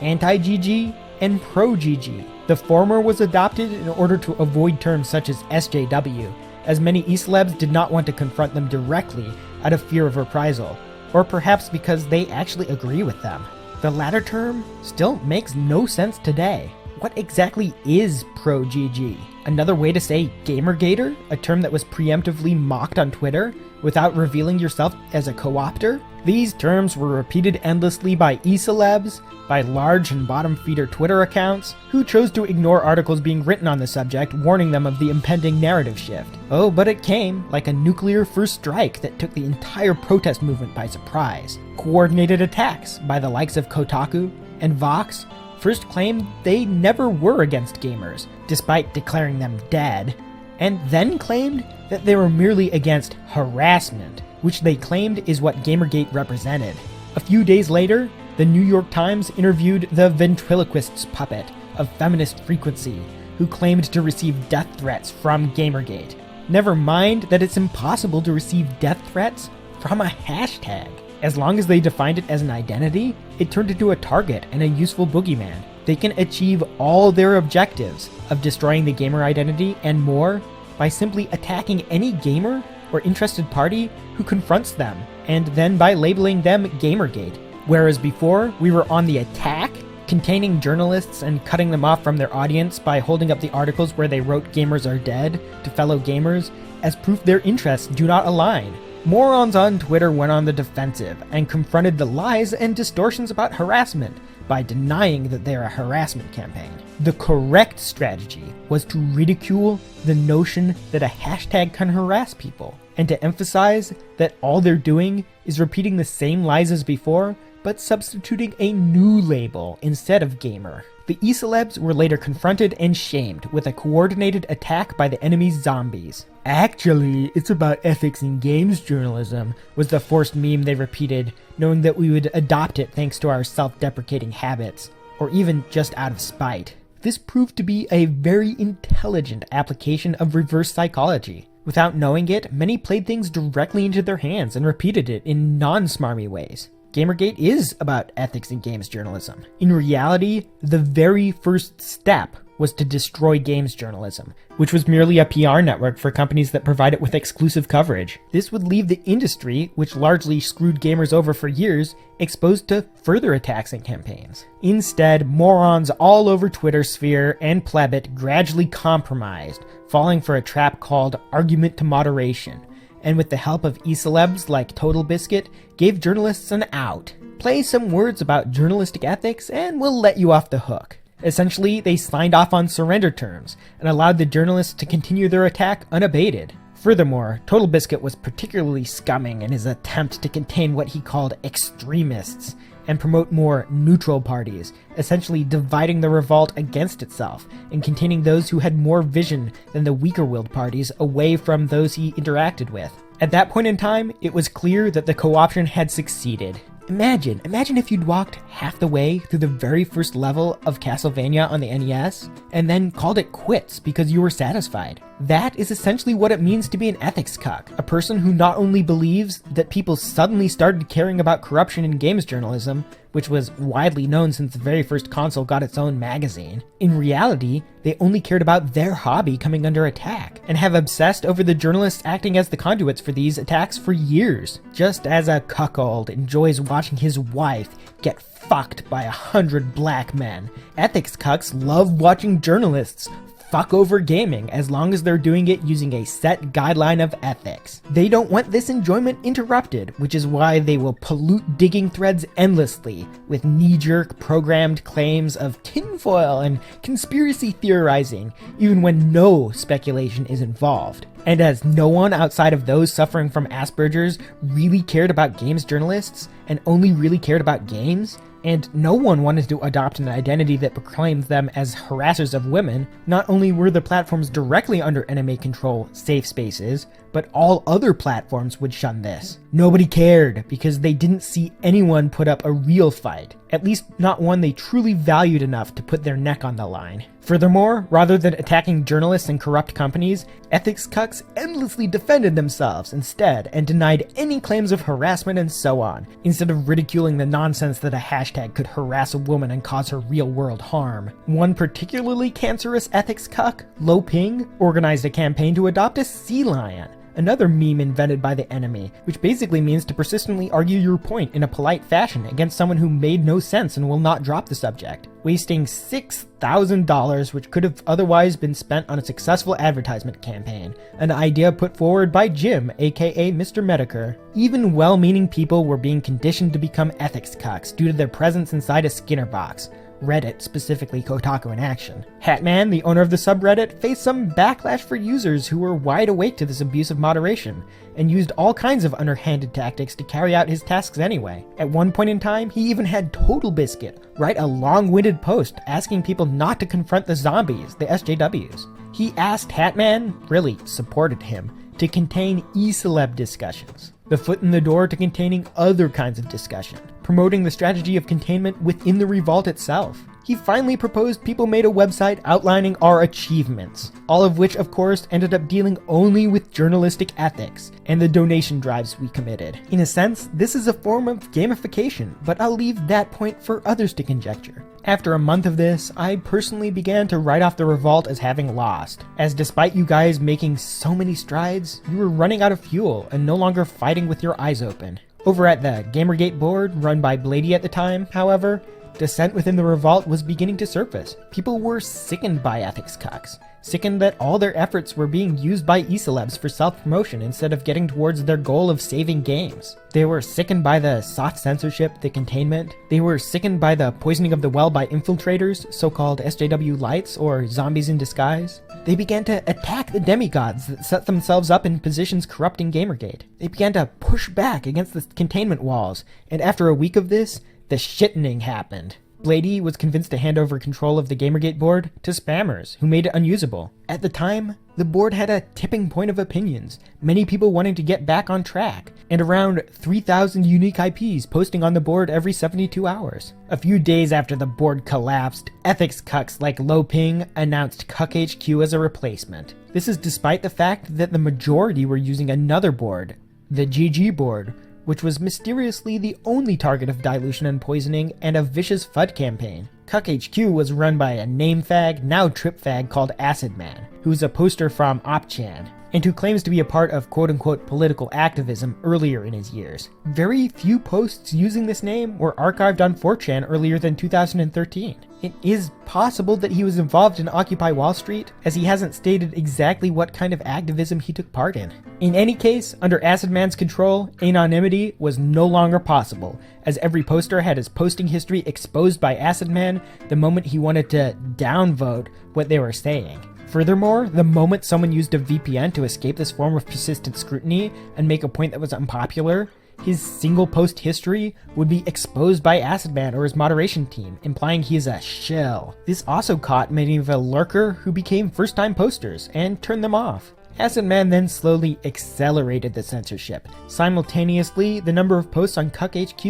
anti-GG and pro-GG. The former was adopted in order to avoid terms such as SJW, as many e-celebs did not want to confront them directly out of fear of reprisal, or perhaps because they actually agree with them. The latter term still makes no sense today. What exactly is pro-GG? Another way to say Gamergater, a term that was preemptively mocked on Twitter without revealing yourself as a co-opter? These terms were repeated endlessly by e-celebs, by large and bottom feeder Twitter accounts, who chose to ignore articles being written on the subject warning them of the impending narrative shift. Oh, but it came like a nuclear first strike that took the entire protest movement by surprise. Coordinated attacks by the likes of Kotaku and Vox first claimed they never were against gamers, despite declaring them dead, and then claimed that they were merely against harassment, which they claimed is what Gamergate represented. A few days later, the New York Times interviewed the ventriloquist's puppet of feminist frequency, who claimed to receive death threats from Gamergate. Never mind that it's impossible to receive death threats from a hashtag. As long as they defined it as an identity, it turned into a target and a useful boogeyman. They can achieve all their objectives of destroying the gamer identity and more by simply attacking any gamer or interested party who confronts them, and then by labeling them Gamergate. Whereas before, we were on the attack, containing journalists and cutting them off from their audience by holding up the articles where they wrote "gamers are dead" to fellow gamers as proof their interests do not align. Morons on Twitter went on the defensive and confronted the lies and distortions about harassment by denying that they're a harassment campaign. The correct strategy was to ridicule the notion that a hashtag can harass people, and to emphasize that all they're doing is repeating the same lies as before, but substituting a new label instead of gamer. The e-celebs were later confronted and shamed with a coordinated attack by the enemy's zombies. "Actually, it's about ethics in games journalism," was the forced meme they repeated, knowing that we would adopt it thanks to our self-deprecating habits, or even just out of spite. This proved to be a very intelligent application of reverse psychology. Without knowing it, many played things directly into their hands and repeated it in non-smarmy ways. Gamergate is about ethics in games journalism. In reality, the very first step was to destroy games journalism, which was merely a PR network for companies that provide it with exclusive coverage. This would leave the industry, which largely screwed gamers over for years, exposed to further attacks and campaigns. Instead, morons all over Twitter sphere and plebit gradually compromised, falling for a trap called argument to moderation, and with the help of e-celebs like Total Biscuit, gave journalists an out. Play some words about journalistic ethics and we'll let you off the hook. Essentially, they signed off on surrender terms and allowed the journalists to continue their attack unabated. Furthermore, Total Biscuit was particularly scumming in his attempt to contain what he called extremists and promote more neutral parties, essentially dividing the revolt against itself and containing those who had more vision than the weaker-willed parties away from those he interacted with. At that point in time, it was clear that the co-option had succeeded. Imagine if you'd walked half the way through the very first level of Castlevania on the NES and then called it quits because you were satisfied. That is essentially what it means to be an ethics cuck, a person who not only believes that people suddenly started caring about corruption in games journalism, which was widely known since the very first console got its own magazine. In reality, they only cared about their hobby coming under attack, and have obsessed over the journalists acting as the conduits for these attacks for years, just as a cuckold enjoys watching his wife get fucked by 100 black men. Ethics cucks love watching journalists fuck over gaming as long as they're doing it using a set guideline of ethics. They don't want this enjoyment interrupted, which is why they will pollute digging threads endlessly with knee-jerk programmed claims of tinfoil and conspiracy theorizing, even when no speculation is involved. And as no one outside of those suffering from Asperger's really cared about games journalists and only really cared about games, and no one wanted to adopt an identity that proclaimed them as harassers of women, not only were the platforms directly under enemy control safe spaces, but all other platforms would shun this. Nobody cared because they didn't see anyone put up a real fight, at least not one they truly valued enough to put their neck on the line. Furthermore, rather than attacking journalists and corrupt companies, ethics cucks endlessly defended themselves instead and denied any claims of harassment and so on, instead of ridiculing the nonsense that a hashtag could harass a woman and cause her real-world harm. One particularly cancerous ethics cuck, Lo Ping, organized a campaign to adopt a sea lion, another meme invented by the enemy, which basically means to persistently argue your point in a polite fashion against someone who made no sense and will not drop the subject, wasting $6,000 which could have otherwise been spent on a successful advertisement campaign, an idea put forward by Jim, aka Mr. Medicare. Even well-meaning people were being conditioned to become ethics cucks due to their presence inside a Skinner box. Reddit, specifically Kotaku in action. Hatman, the owner of the subreddit, faced some backlash for users who were wide awake to this abuse of moderation, and used all kinds of underhanded tactics to carry out his tasks anyway. At one point in time, he even had Total Biscuit write a long-winded post asking people not to confront the zombies, the SJWs. He asked Hatman, really supported him, to contain e-celeb discussions, the foot in the door to containing other kinds of discussion, promoting the strategy of containment within the revolt itself. He finally proposed people made a website outlining our achievements, all of which of course ended up dealing only with journalistic ethics and the donation drives we committed. In a sense, this is a form of gamification, but I'll leave that point for others to conjecture. After a month of this, I personally began to write off the revolt as having lost, as despite you guys making so many strides, you were running out of fuel and no longer fighting with your eyes open. Over at the Gamergate board, run by Blady at the time, however, dissent within the revolt was beginning to surface. People were sickened by ethics cucks, sickened that all their efforts were being used by e-celebs for self-promotion instead of getting towards their goal of saving games. They were sickened by the soft censorship, the containment. They were sickened by the poisoning of the well by infiltrators, so-called SJW lights or zombies in disguise. They began to attack the demigods that set themselves up in positions corrupting Gamergate. They began to push back against the containment walls, and after a week of this, the shittening happened. Blady was convinced to hand over control of the Gamergate board to spammers, who made it unusable. At the time, the board had a tipping point of opinions, many people wanting to get back on track, and around 3,000 unique IPs posting on the board every 72 hours. A few days after the board collapsed, ethics cucks like Lo Ping announced Cuck HQ as a replacement. This is despite the fact that the majority were using another board, the GG board, which was mysteriously the only target of dilution and poisoning and a vicious FUD campaign. Cuck HQ was run by a name fag, now trip fag called Acid Man, who's a poster from OpChan. and who claims to be a part of quote-unquote political activism earlier in his years. Very few posts using this name were archived on 4chan earlier than 2013. It is possible that he was involved in Occupy Wall Street, as he hasn't stated exactly what kind of activism he took part in. In any case, under Acid Man's control, anonymity was no longer possible, as every poster had his posting history exposed by Acid Man the moment he wanted to downvote what they were saying. Furthermore, the moment someone used a VPN to escape this form of persistent scrutiny and make a point that was unpopular, his single post history would be exposed by Acid Man or his moderation team, implying he is a shill. This also caught many of the lurker who became first-time posters and turned them off. Acid Man then slowly accelerated the censorship. Simultaneously, the number of posts on Cuck HQ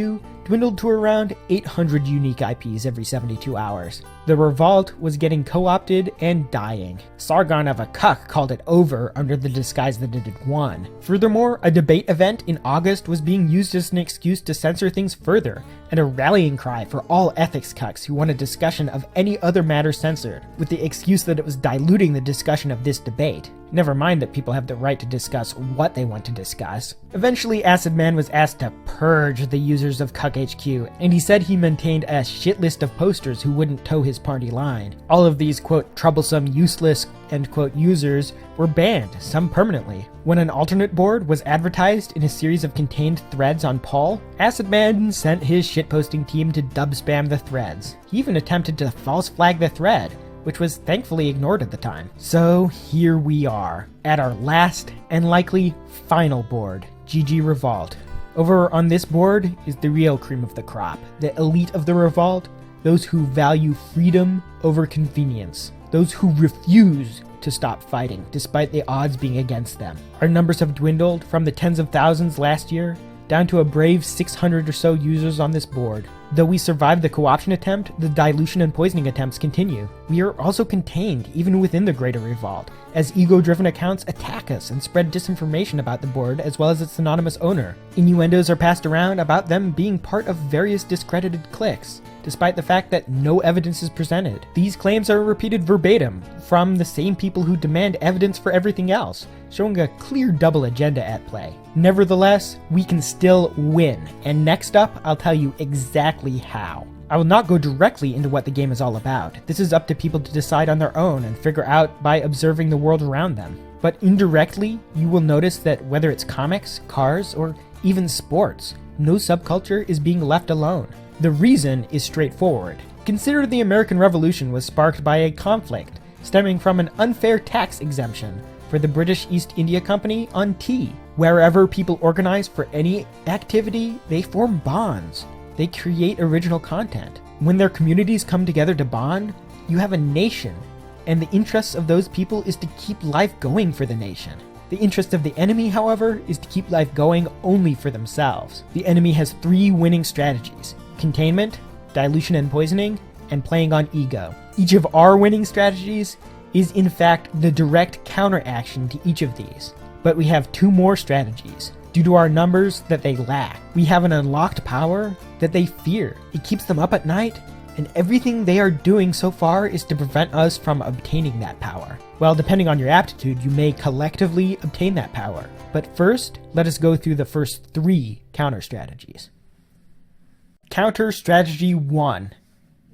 dwindled to around 800 unique IPs every 72 hours. The revolt was getting co-opted and dying. Sargon of a Cuck called it over under the disguise that it had won. Furthermore, a debate event in August was being used as an excuse to censor things further, and a rallying cry for all ethics cucks who want a discussion of any other matter censored, with the excuse that it was diluting the discussion of this debate. Never mind that people have the right to discuss what they want to discuss. Eventually, Acid Man was asked to purge the users of Cuck HQ, and he said he maintained a shit list of posters who wouldn't toe his party line. All of these, quote, troublesome, useless, end quote, users were banned, some permanently. When an alternate board was advertised in a series of contained threads on Paul, Acid Man sent his shitposting team to dub spam the threads. He even attempted to false flag the thread, which was thankfully ignored at the time. So here we are, at our last and likely final board, GG Revolt. Over on this board is the real cream of the crop, the elite of the revolt, those who value freedom over convenience, those who refuse to stop fighting despite the odds being against them. Our numbers have dwindled from the tens of thousands last year down to a brave 600 or so users on this board. Though we survived the co-option attempt, the dilution and poisoning attempts continue. We are also contained even within the greater revolt, as ego-driven accounts attack us and spread disinformation about the board as well as its anonymous owner. Innuendos are passed around about them being part of various discredited cliques, despite the fact that no evidence is presented. These claims are repeated verbatim from the same people who demand evidence for everything else, showing a clear double agenda at play. Nevertheless, we can still win, and next up, I'll tell you exactly how. I will not go directly into what the game is all about. This is up to people to decide on their own and figure out by observing the world around them. But indirectly, you will notice that whether it's comics, cars, or even sports, no subculture is being left alone. The reason is straightforward. Consider the American Revolution was sparked by a conflict stemming from an unfair tax exemption for the British East India Company on tea. Wherever people organize for any activity, they form bonds. They create original content. When their communities come together to bond, you have a nation, and the interests of those people is to keep life going for the nation. The interest of the enemy, however, is to keep life going only for themselves. The enemy has 3 winning strategies: containment, dilution and poisoning, and playing on ego. Each of our winning strategies is in fact the direct counteraction to each of these. But we have 2 more strategies, due to our numbers, that they lack. We have an unlocked power that they fear. It keeps them up at night, and everything they are doing so far is to prevent us from obtaining that power. Well, depending on your aptitude, you may collectively obtain that power. But first, let us go through the first 3 counter strategies. Counter strategy 1.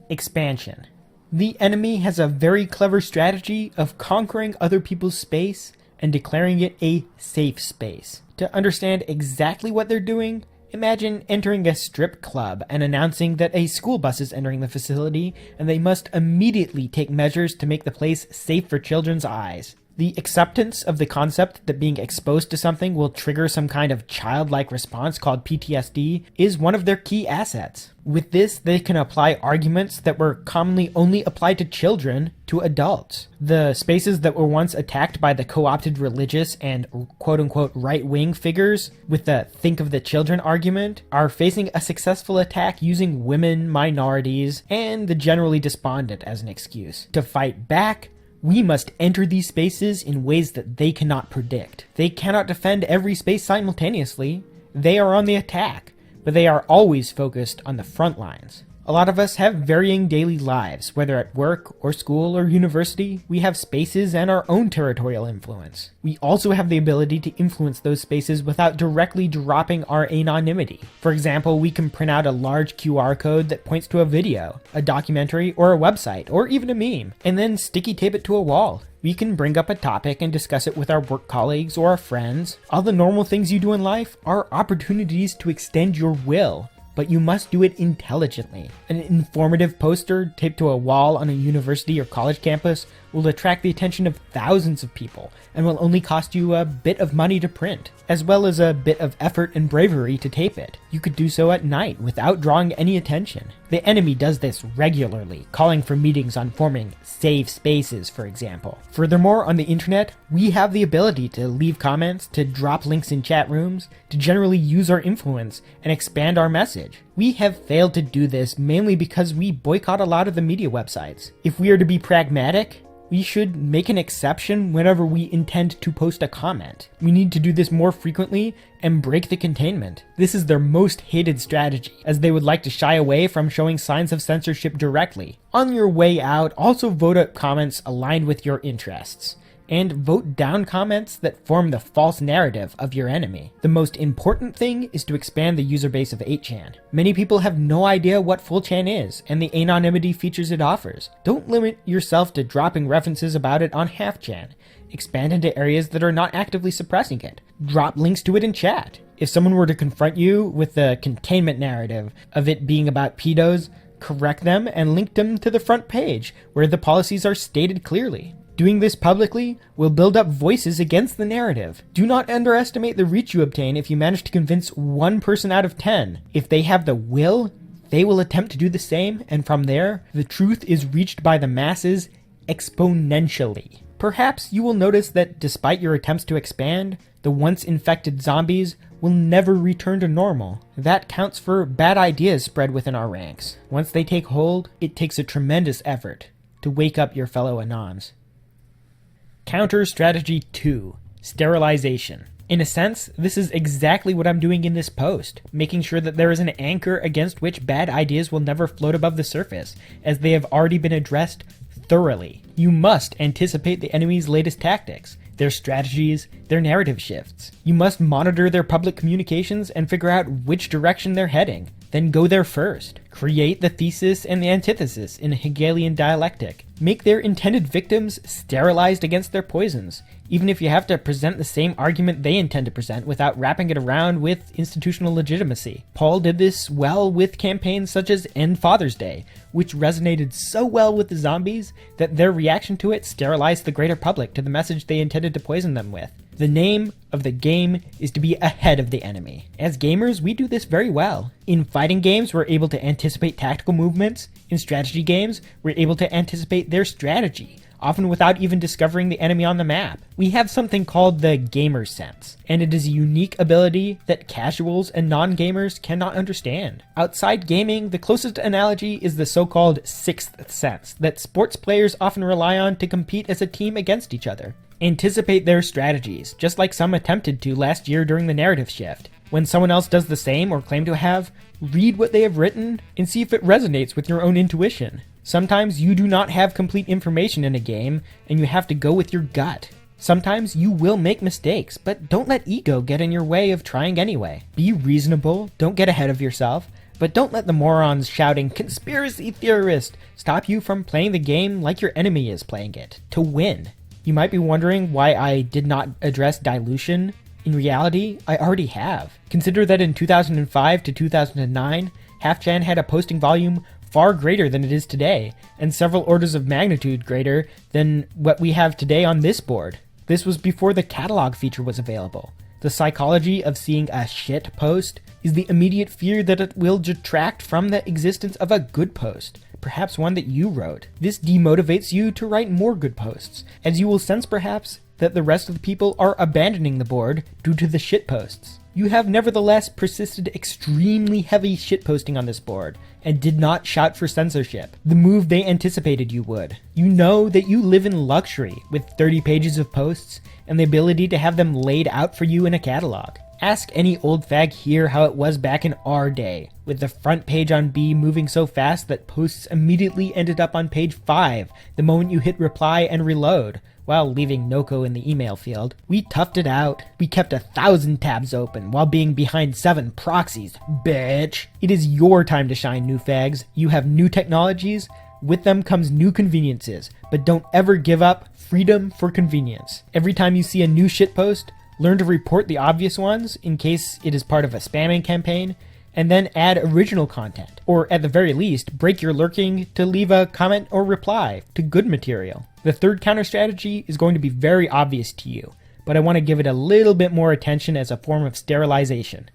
Expansion. The enemy has a very clever strategy of conquering other people's space and declaring it a safe space. To understand exactly what they're doing, imagine entering a strip club and announcing that a school bus is entering the facility and they must immediately take measures to make the place safe for children's eyes. The acceptance of the concept that being exposed to something will trigger some kind of childlike response called PTSD is one of their key assets. With this, they can apply arguments that were commonly only applied to children to adults. The spaces that were once attacked by the co-opted religious and quote-unquote right-wing figures with the think of the children argument are facing a successful attack using women, minorities, and the generally despondent as an excuse. To fight back, we must enter these spaces in ways that they cannot predict. They cannot defend every space simultaneously. They are on the attack, but they are always focused on the front lines. A lot of us have varying daily lives, whether at work or school or university. We have spaces and our own territorial influence. We also have the ability to influence those spaces without directly dropping our anonymity. For example, we can print out a large QR code that points to a video, a documentary, or a website, or even a meme, and then sticky tape it to a wall. We can bring up a topic and discuss it with our work colleagues or our friends. All the normal things you do in life are opportunities to extend your will, but you must do it intelligently. An informative poster taped to a wall on a university or college campus will attract the attention of thousands of people and will only cost you a bit of money to print, as well as a bit of effort and bravery to tape it. You could do so at night without drawing any attention. The enemy does this regularly, calling for meetings on forming safe spaces, for example. Furthermore, on the internet, we have the ability to leave comments, to drop links in chat rooms, to generally use our influence and expand our message. We have failed to do this mainly because we boycott a lot of the media websites. If we are to be pragmatic, we should make an exception whenever we intend to post a comment. We need to do this more frequently and break the containment. This is their most hated strategy, as they would like to shy away from showing signs of censorship directly. On your way out, also vote up comments aligned with your interests, and vote down comments that form the false narrative of your enemy. The most important thing is to expand the user base of 8chan. Many people have no idea what full chan is and the anonymity features it offers. Don't limit yourself to dropping references about it on half chan. Expand into areas that are not actively suppressing it. Drop links to it in chat. If someone were to confront you with the containment narrative of it being about pedos, correct them and link them to the front page where the policies are stated clearly. Doing this publicly will build up voices against the narrative. Do not underestimate the reach you obtain if you manage to convince one person out of 10. If they have the will, they will attempt to do the same, and from there, the truth is reached by the masses exponentially. Perhaps you will notice that despite your attempts to expand, the once infected zombies will never return to normal. That counts for bad ideas spread within our ranks. Once they take hold, it takes a tremendous effort to wake up your fellow Anons. Counter Strategy 2. Sterilization. In a sense, this is exactly what I'm doing in this post, making sure that there is an anchor against which bad ideas will never float above the surface, as they have already been addressed thoroughly. You must anticipate the enemy's latest tactics, their strategies, their narrative shifts. You must monitor their public communications and figure out which direction they're heading, then go there first. Create the thesis and the antithesis in a Hegelian dialectic. Make their intended victims sterilized against their poisons, even if you have to present the same argument they intend to present without wrapping it around with institutional legitimacy. Paul did this well with campaigns such as End Father's Day, which resonated so well with the zombies that their reaction to it sterilized the greater public to the message they intended to poison them with. The name of the game is to be ahead of the enemy. As gamers, we do this very well. In fighting games, we're able to anticipate tactical movements. In strategy games, we're able to anticipate their strategy, often without even discovering the enemy on the map. We have something called the gamer sense, and it is a unique ability that casuals and non-gamers cannot understand. Outside gaming, the closest analogy is the so-called sixth sense that sports players often rely on to compete as a team against each other. Anticipate their strategies, just like some attempted to last year during the narrative shift. When someone else does the same or claim to have, read what they have written and see if it resonates with your own intuition. Sometimes you do not have complete information in a game and you have to go with your gut. Sometimes you will make mistakes, but don't let ego get in your way of trying anyway. Be reasonable, don't get ahead of yourself, but don't let the morons shouting "conspiracy theorist" stop you from playing the game like your enemy is playing it, to win. You might be wondering why I did not address dilution. In reality, I already have. Consider that in 2005 to 2009, half-chan had a posting volume far greater than it is today, and several orders of magnitude greater than what we have today on this board. This was before the catalog feature was available. The psychology of seeing a shit post is the immediate fear that it will detract from the existence of a good post, perhaps one that you wrote. This demotivates you to write more good posts, as you will sense perhaps that the rest of the people are abandoning the board due to the shit posts. You have nevertheless persisted extremely heavy shitposting on this board, and did not shout for censorship, the move they anticipated you would. You know that you live in luxury with 30 pages of posts and the ability to have them laid out for you in a catalog. Ask any old fag here how it was back in our day, with the front page on B moving so fast that posts immediately ended up on page 5 the moment you hit reply and reload, while leaving Noko in the email field. We toughed it out. We kept 1,000 tabs open while being behind 7 proxies, bitch. It is your time to shine, new fags. You have new technologies. With them comes new conveniences, but don't ever give up freedom for convenience. Every time you see a new shitpost, learn to report the obvious ones in case it is part of a spamming campaign, and then add original content, or at the very least, break your lurking to leave a comment or reply to good material. The third counter strategy is going to be very obvious to you, but I want to give it a little bit more attention as a form of sterilization.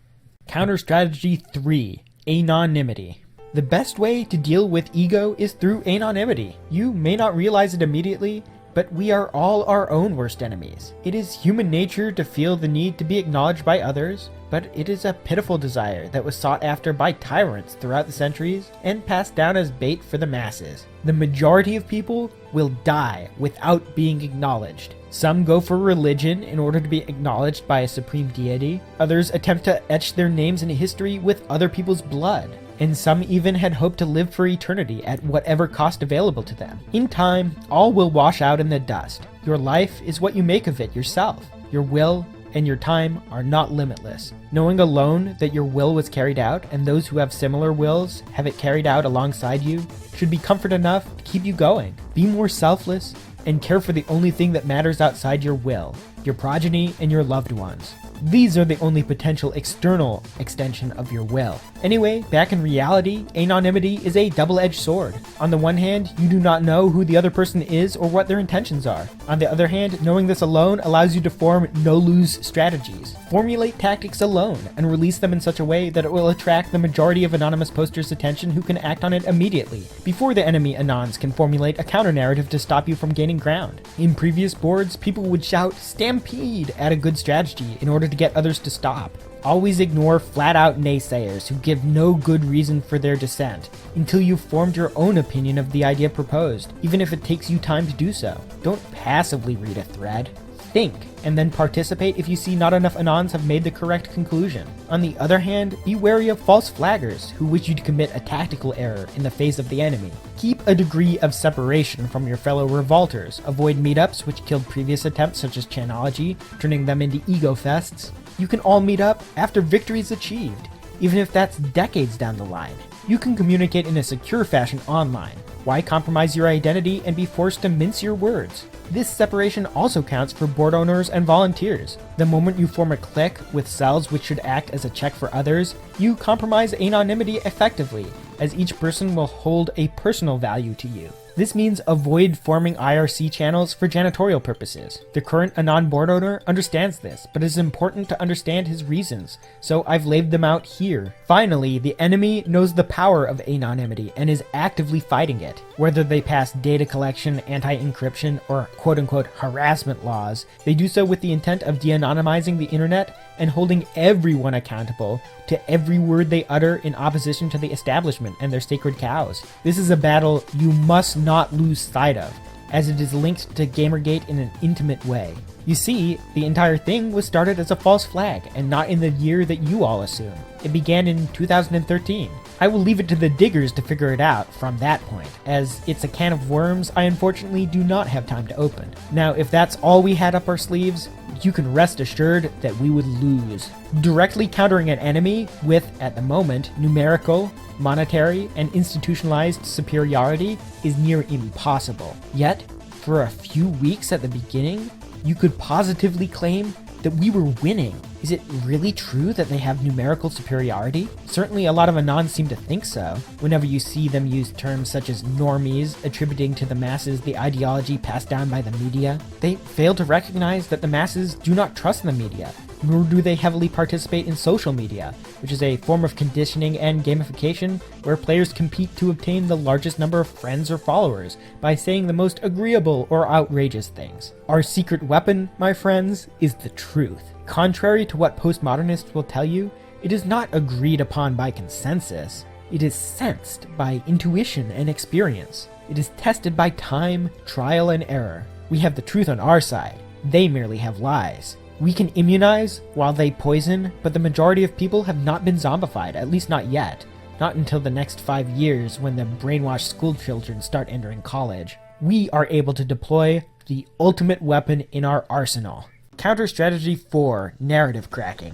Counter strategy 3, anonymity. The best way to deal with ego is through anonymity. You may not realize it immediately, but we are all our own worst enemies. It is human nature to feel the need to be acknowledged by others, but it is a pitiful desire that was sought after by tyrants throughout the centuries and passed down as bait for the masses. The majority of people will die without being acknowledged. Some go for religion in order to be acknowledged by a supreme deity. Others attempt to etch their names in history with other people's blood. And some even had hoped to live for eternity at whatever cost available to them. In time, all will wash out in the dust. Your life is what you make of it yourself. Your will and your time are not limitless. Knowing alone that your will was carried out and those who have similar wills have it carried out alongside you should be comfort enough to keep you going. Be more selfless and care for the only thing that matters outside your will, your progeny and your loved ones. These are the only potential external extension of your will. Anyway, back in reality, anonymity is a double-edged sword. On the one hand, you do not know who the other person is or what their intentions are. On the other hand, knowing this alone allows you to form no-lose strategies. Formulate tactics alone and release them in such a way that it will attract the majority of anonymous posters' attention who can act on it immediately, before the enemy anons can formulate a counter-narrative to stop you from gaining ground. In previous boards, people would shout "Stampede" at a good strategy in order to get others to stop. Always ignore flat-out naysayers who give no good reason for their dissent until you've formed your own opinion of the idea proposed, even if it takes you time to do so. Don't passively read a thread. Think, and then participate if you see not enough anons have made the correct conclusion. On the other hand, be wary of false flaggers who wish you to commit a tactical error in the face of the enemy. Keep a degree of separation from your fellow revolters. Avoid meetups which killed previous attempts such as Chanology, turning them into ego fests. You can all meet up after victory is achieved, even if that's decades down the line. You can communicate in a secure fashion online. Why compromise your identity and be forced to mince your words? This separation also counts for board owners and volunteers. The moment you form a clique with cells which should act as a check for others, you compromise anonymity effectively, as each person will hold a personal value to you. This means avoid forming IRC channels for janitorial purposes. The current Anon board owner understands this, but it is important to understand his reasons, so I've laid them out here. Finally, the enemy knows the power of anonymity and is actively fighting it. Whether they pass data collection, anti-encryption, or quote-unquote harassment laws, they do so with the intent of de-anonymizing the internet and holding everyone accountable to every word they utter in opposition to the establishment and their sacred cows. This is a battle you must not lose sight of, as it is linked to Gamergate in an intimate way. You see, the entire thing was started as a false flag, and not in the year that you all assume. It began in 2013. I will leave it to the diggers to figure it out from that point, as it's a can of worms I unfortunately do not have time to open. Now, if that's all we had up our sleeves, you can rest assured that we would lose. Directly countering an enemy with, at the moment, numerical, monetary, and institutionalized superiority is near impossible. Yet, for a few weeks at the beginning, you could positively claim that we were winning. Is it really true that they have numerical superiority? Certainly a lot of Anons seem to think so, whenever you see them use terms such as normies, attributing to the masses the ideology passed down by the media. They fail to recognize that the masses do not trust the media, nor do they heavily participate in social media, which is a form of conditioning and gamification where players compete to obtain the largest number of friends or followers by saying the most agreeable or outrageous things. Our secret weapon, my friends, is the truth. Contrary to what postmodernists will tell you, it is not agreed upon by consensus. It is sensed by intuition and experience. It is tested by time, trial, and error. We have the truth on our side. They merely have lies. We can immunize while they poison, but the majority of people have not been zombified, at least not yet. Not until the next 5 years when the brainwashed school children start entering college. We are able to deploy the ultimate weapon in our arsenal. Counter Strategy 4, Narrative Cracking.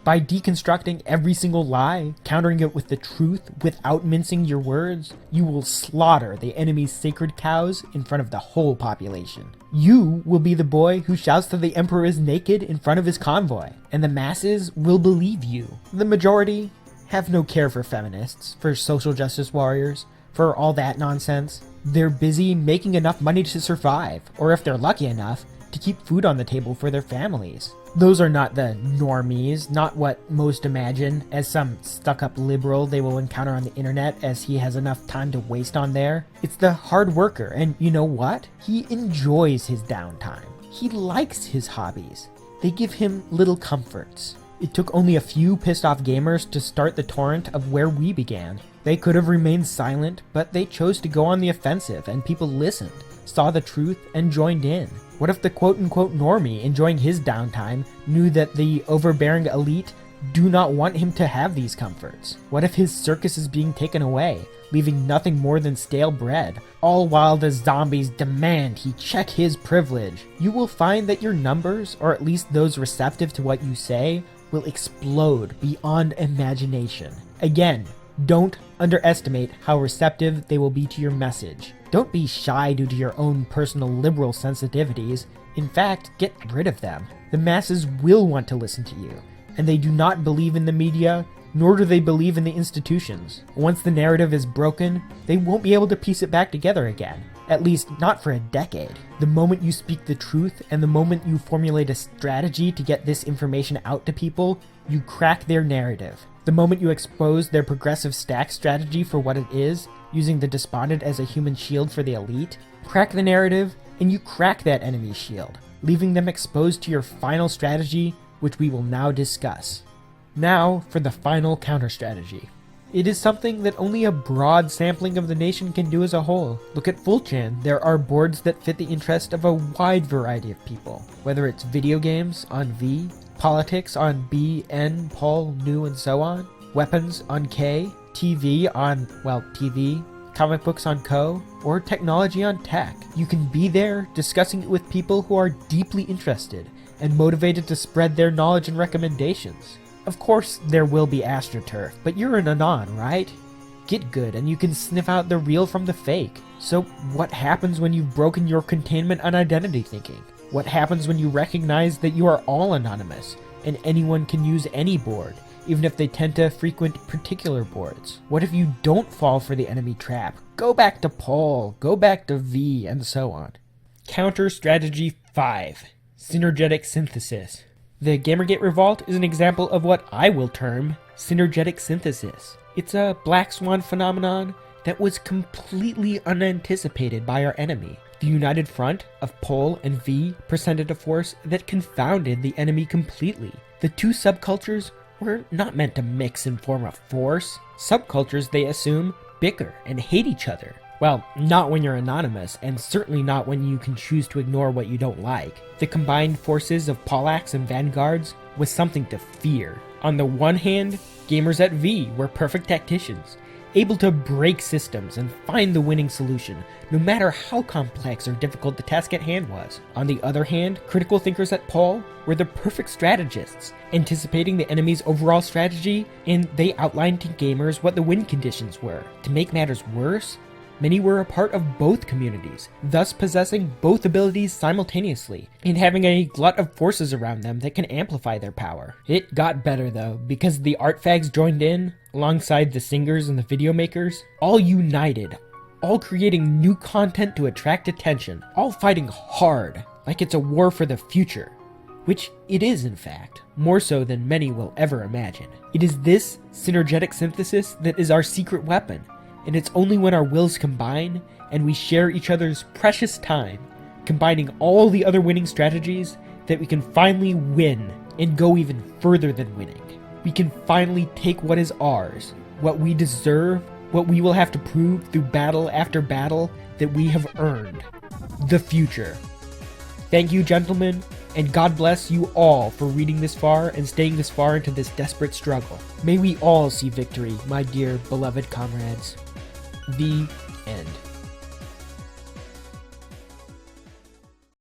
By deconstructing every single lie, countering it with the truth without mincing your words, you will slaughter the enemy's sacred cows in front of the whole population. You will be the boy who shouts that the emperor is naked in front of his convoy, and the masses will believe you. The majority have no care for feminists, for social justice warriors, for all that nonsense. They're busy making enough money to survive, or if they're lucky enough, to keep food on the table for their families. Those are not the normies, not what most imagine as some stuck-up liberal they will encounter on the internet as he has enough time to waste on there. It's the hard worker, and you know what? He enjoys his downtime. He likes his hobbies. They give him little comforts. It took only a few pissed-off gamers to start the torrent of where we began. They could have remained silent, but they chose to go on the offensive, and people listened, saw the truth, and joined in. What if the quote-unquote normie enjoying his downtime knew that the overbearing elite do not want him to have these comforts? What if his circus is being taken away, leaving nothing more than stale bread, all while the zombies demand he check his privilege? You will find that your numbers, or at least those receptive to what you say, will explode beyond imagination. Again, don't underestimate how receptive they will be to your message. Don't be shy due to your own personal liberal sensitivities. In fact, get rid of them. The masses will want to listen to you, and they do not believe in the media, nor do they believe in the institutions. Once the narrative is broken, they won't be able to piece it back together again. At least, not for a decade. The moment you speak the truth, and the moment you formulate a strategy to get this information out to people, you crack their narrative. The moment you expose their progressive stack strategy for what it is, using the despondent as a human shield for the elite, crack the narrative, and you crack that enemy's shield, leaving them exposed to your final strategy, which we will now discuss. Now for the final counter strategy. It is something that only a broad sampling of the nation can do as a whole. Look at Fulchan. There are boards that fit the interest of a wide variety of people, whether it's video games on V, politics on B, N, Pol, Nu, and so on, weapons on K, TV on, well, TV, comic books on Co, or technology on Tech. You can be there discussing it with people who are deeply interested and motivated to spread their knowledge and recommendations. Of course, there will be AstroTurf, but you're an Anon, right? Get good and you can sniff out the real from the fake. So what happens when you've broken your containment on identity thinking? What happens when you recognize that you are all anonymous and anyone can use any board, even if they tend to frequent particular boards? What if you don't fall for the enemy trap? Go back to Pol, go back to V, and so on. Counter Strategy 5. Synergetic Synthesis. The Gamergate Revolt is an example of what I will term synergetic synthesis. It's a black swan phenomenon that was completely unanticipated by our enemy. The united front of Pol and V presented a force that confounded the enemy completely. The two subcultures were not meant to mix and form a force. Subcultures, they assume, bicker and hate each other. Well, not when you're anonymous, and certainly not when you can choose to ignore what you don't like. The combined forces of Pollax and Vanguards was something to fear. On the one hand, gamers at V were perfect tacticians, able to break systems and find the winning solution, no matter how complex or difficult the task at hand was. On the other hand, critical thinkers at Pol were the perfect strategists, anticipating the enemy's overall strategy, and they outlined to gamers what the win conditions were. To make matters worse, many were a part of both communities, thus possessing both abilities simultaneously, and having a glut of forces around them that can amplify their power. It got better though, because the art fags joined in, alongside the singers and the video makers, all united, all creating new content to attract attention, all fighting hard, like it's a war for the future. Which it is in fact, more so than many will ever imagine. It is this synergetic synthesis that is our secret weapon, and it's only when our wills combine and we share each other's precious time, combining all the other winning strategies, that we can finally win and go even further than winning. We can finally take what is ours, what we deserve, what we will have to prove through battle after battle that we have earned. The future. Thank you, gentlemen, And God bless you all for reading this far and staying this far into this desperate struggle. May we all see victory, my dear beloved comrades. The end.